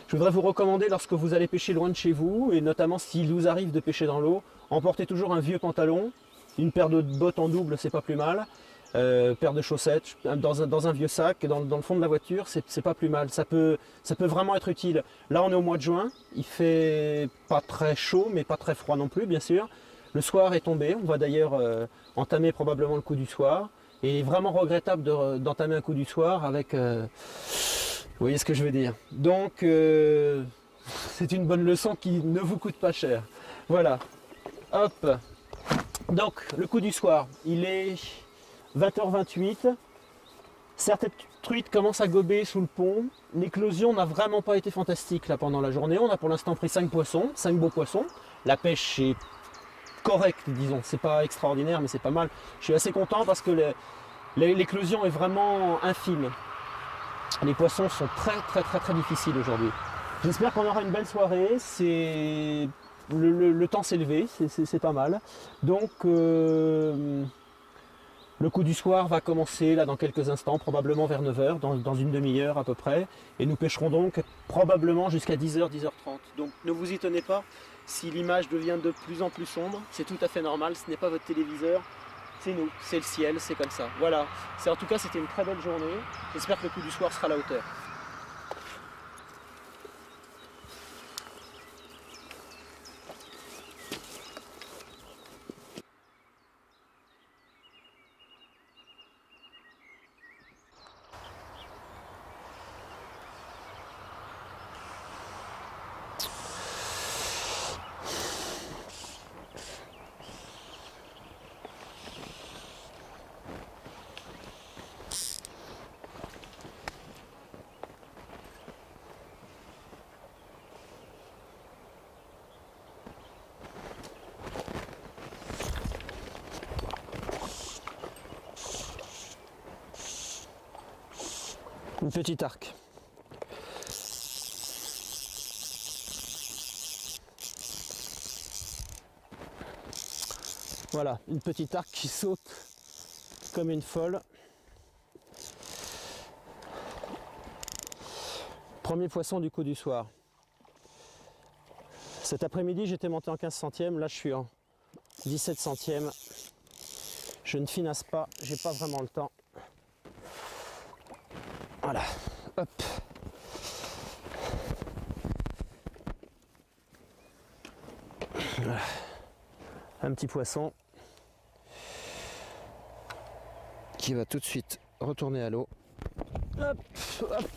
je voudrais vous recommander lorsque vous allez pêcher loin de chez vous, et notamment s'il vous arrive de pêcher dans l'eau, emportez toujours un vieux pantalon, une paire de bottes en double, c'est pas plus mal, paire de chaussettes, dans un vieux sac, dans le fond de la voiture, c'est pas plus mal, ça peut vraiment être utile. Là on est au mois de juin, il fait pas très chaud, mais pas très froid non plus bien sûr. Le soir est tombé, on va d'ailleurs entamer probablement le coup du soir. Et il est vraiment regrettable d'entamer un coup du soir avec... vous voyez ce que je veux dire. Donc c'est une bonne leçon qui ne vous coûte pas cher. Voilà. Hop. Donc le coup du soir, il est 20h28. Certaines truites commencent à gober sous le pont. L'éclosion n'a vraiment pas été fantastique là pendant la journée. On a pour l'instant pris 5 poissons, 5 beaux poissons. La pêche est correcte, disons. C'est pas extraordinaire, mais c'est pas mal. Je suis assez content parce que l'éclosion est vraiment infime. Les poissons sont très difficiles aujourd'hui. J'espère qu'on aura une belle soirée. Le temps s'est levé, c'est pas mal. Donc le coup du soir va commencer là dans quelques instants, probablement vers 9h, dans une demi-heure à peu près. Et nous pêcherons donc probablement jusqu'à 10h, 10h30. Donc ne vous y tenez pas, si l'image devient de plus en plus sombre, c'est tout à fait normal, ce n'est pas votre téléviseur, c'est nous, c'est le ciel, c'est comme ça. Voilà, en tout cas c'était une très belle journée, j'espère que le coup du soir sera à la hauteur. Une petite arc. Voilà, une petite arc qui saute comme une folle. Premier poisson du coup du soir. Cet après-midi, j'étais monté en 15 centièmes, là je suis en 17 centièmes. Je ne finasse pas, j'ai pas vraiment le temps. Voilà, hop. Voilà. Un petit poisson qui va tout de suite retourner à l'eau. Hop, hop.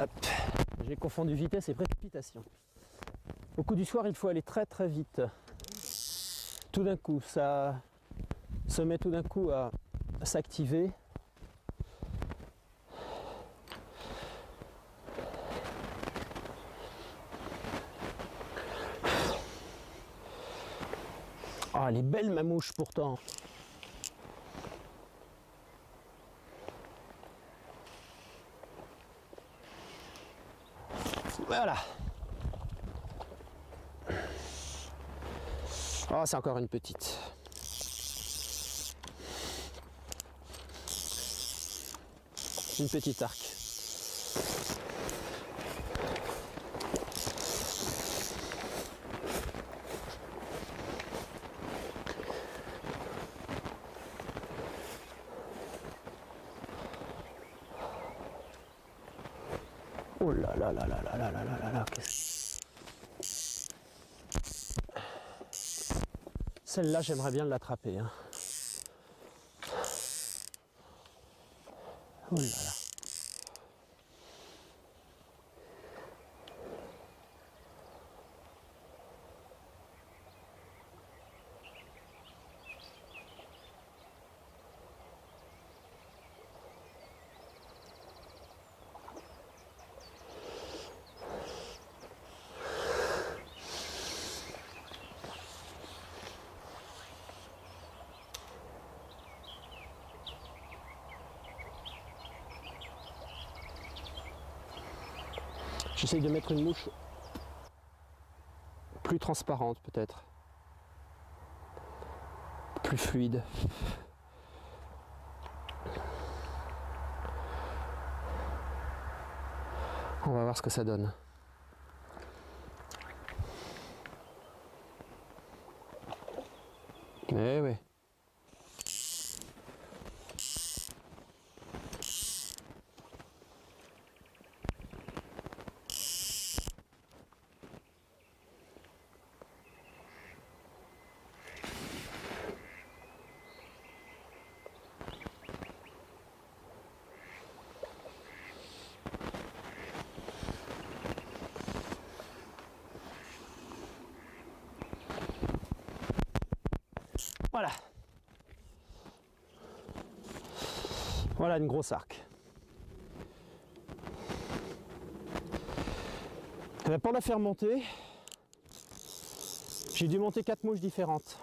Hop. J'ai confondu vitesse et précipitation. Au coup du soir, il faut aller très vite. Tout d'un coup, ça se met tout d'un coup à s'activer. Ah, elle est belle ma mouche pourtant. Voilà. Oh, c'est encore une petite. Une petite arc. Oh là là là là là là là là là. Celle-là, j'aimerais bien l'attraper. Hein. Oh là là. J'essaye de mettre une mouche plus transparente peut-être, plus fluide. On va voir ce que ça donne. Eh oui. Voilà. Voilà une grosse arc. Pour la faire monter, j'ai dû monter 4 mouches différentes.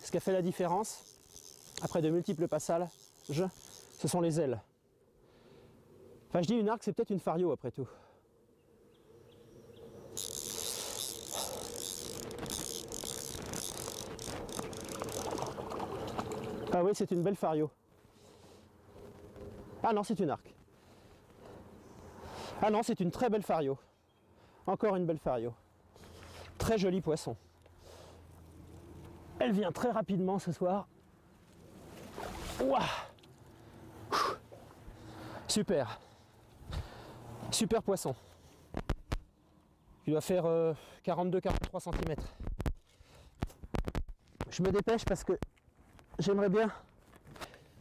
Ce qui a fait la différence, après de multiples passages, ce sont les ailes. Enfin, je dis une arc, c'est peut-être une Fario après tout. Ah oui, c'est une belle Fario. Ah non, c'est une arc. Ah non, c'est une très belle Fario. Encore une belle Fario. Très joli poisson. Elle vient très rapidement ce soir. Ouah. Super. Super poisson. Il doit faire 42-43 cm. Je me dépêche parce que j'aimerais bien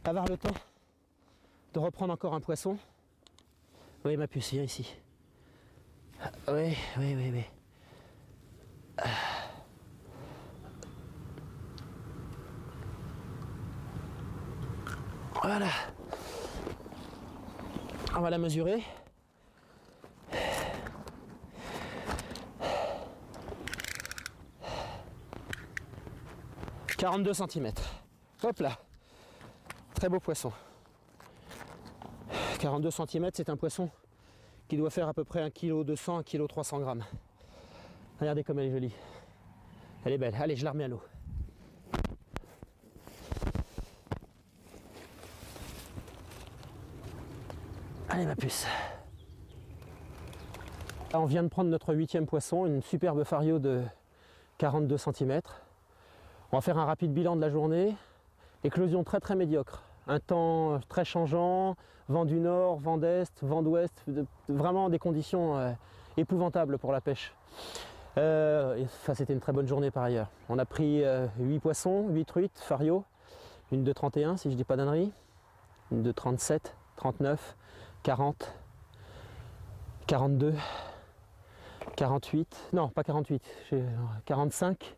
avoir le temps de reprendre encore un poisson. Oui, ma puce, viens ici. Oui. Voilà. On va la mesurer. « 42 cm. Hop là. Très beau poisson. 42 cm, c'est un poisson qui doit faire à peu près 1,2 kg, 1,3 kg. Regardez comme elle est jolie. Elle est belle. Allez, je la remets à l'eau. Allez ma puce. Là, on vient de prendre notre 8e poisson, une superbe Fario de 42 cm. On va faire un rapide bilan de la journée. Éclosion très très médiocre. Un temps très changeant, vent du nord, vent d'est, vent d'ouest, vraiment des conditions épouvantables pour la pêche. Enfin, c'était une très bonne journée par ailleurs. On a pris 8 poissons, 8 truites, Fario, une de 31 si je dis pas d'ânerie, une de 37, 39, 40, 42, 48, non pas 48, 45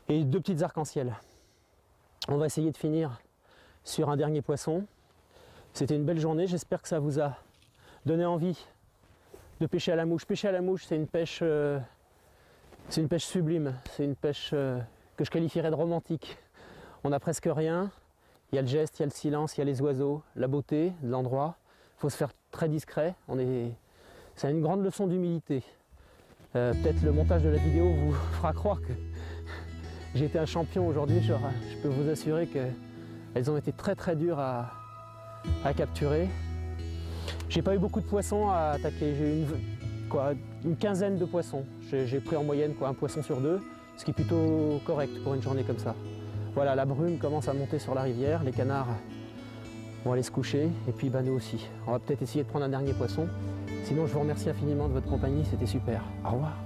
et 2 petites arcs-en-ciel. On va essayer de finir sur un dernier poisson. C'était une belle journée, j'espère que ça vous a donné envie de pêcher à la mouche. Pêcher à la mouche, c'est une pêche sublime, c'est une pêche que je qualifierais de romantique. On n'a presque rien, il y a le geste, il y a le silence, il y a les oiseaux, la beauté de l'endroit. Il faut se faire très discret, c'est une grande leçon d'humilité. Peut-être le montage de la vidéo vous fera croire que j'ai été un champion aujourd'hui. Je peux vous assurer qu'elles ont été très très dures à capturer. J'ai pas eu beaucoup de poissons à attaquer, j'ai eu une quinzaine de poissons. J'ai pris en moyenne un poisson sur 2, ce qui est plutôt correct pour une journée comme ça. Voilà, la brume commence à monter sur la rivière, les canards vont aller se coucher, et puis nous aussi. On va peut-être essayer de prendre un dernier poisson. Sinon, je vous remercie infiniment de votre compagnie, c'était super. Au revoir.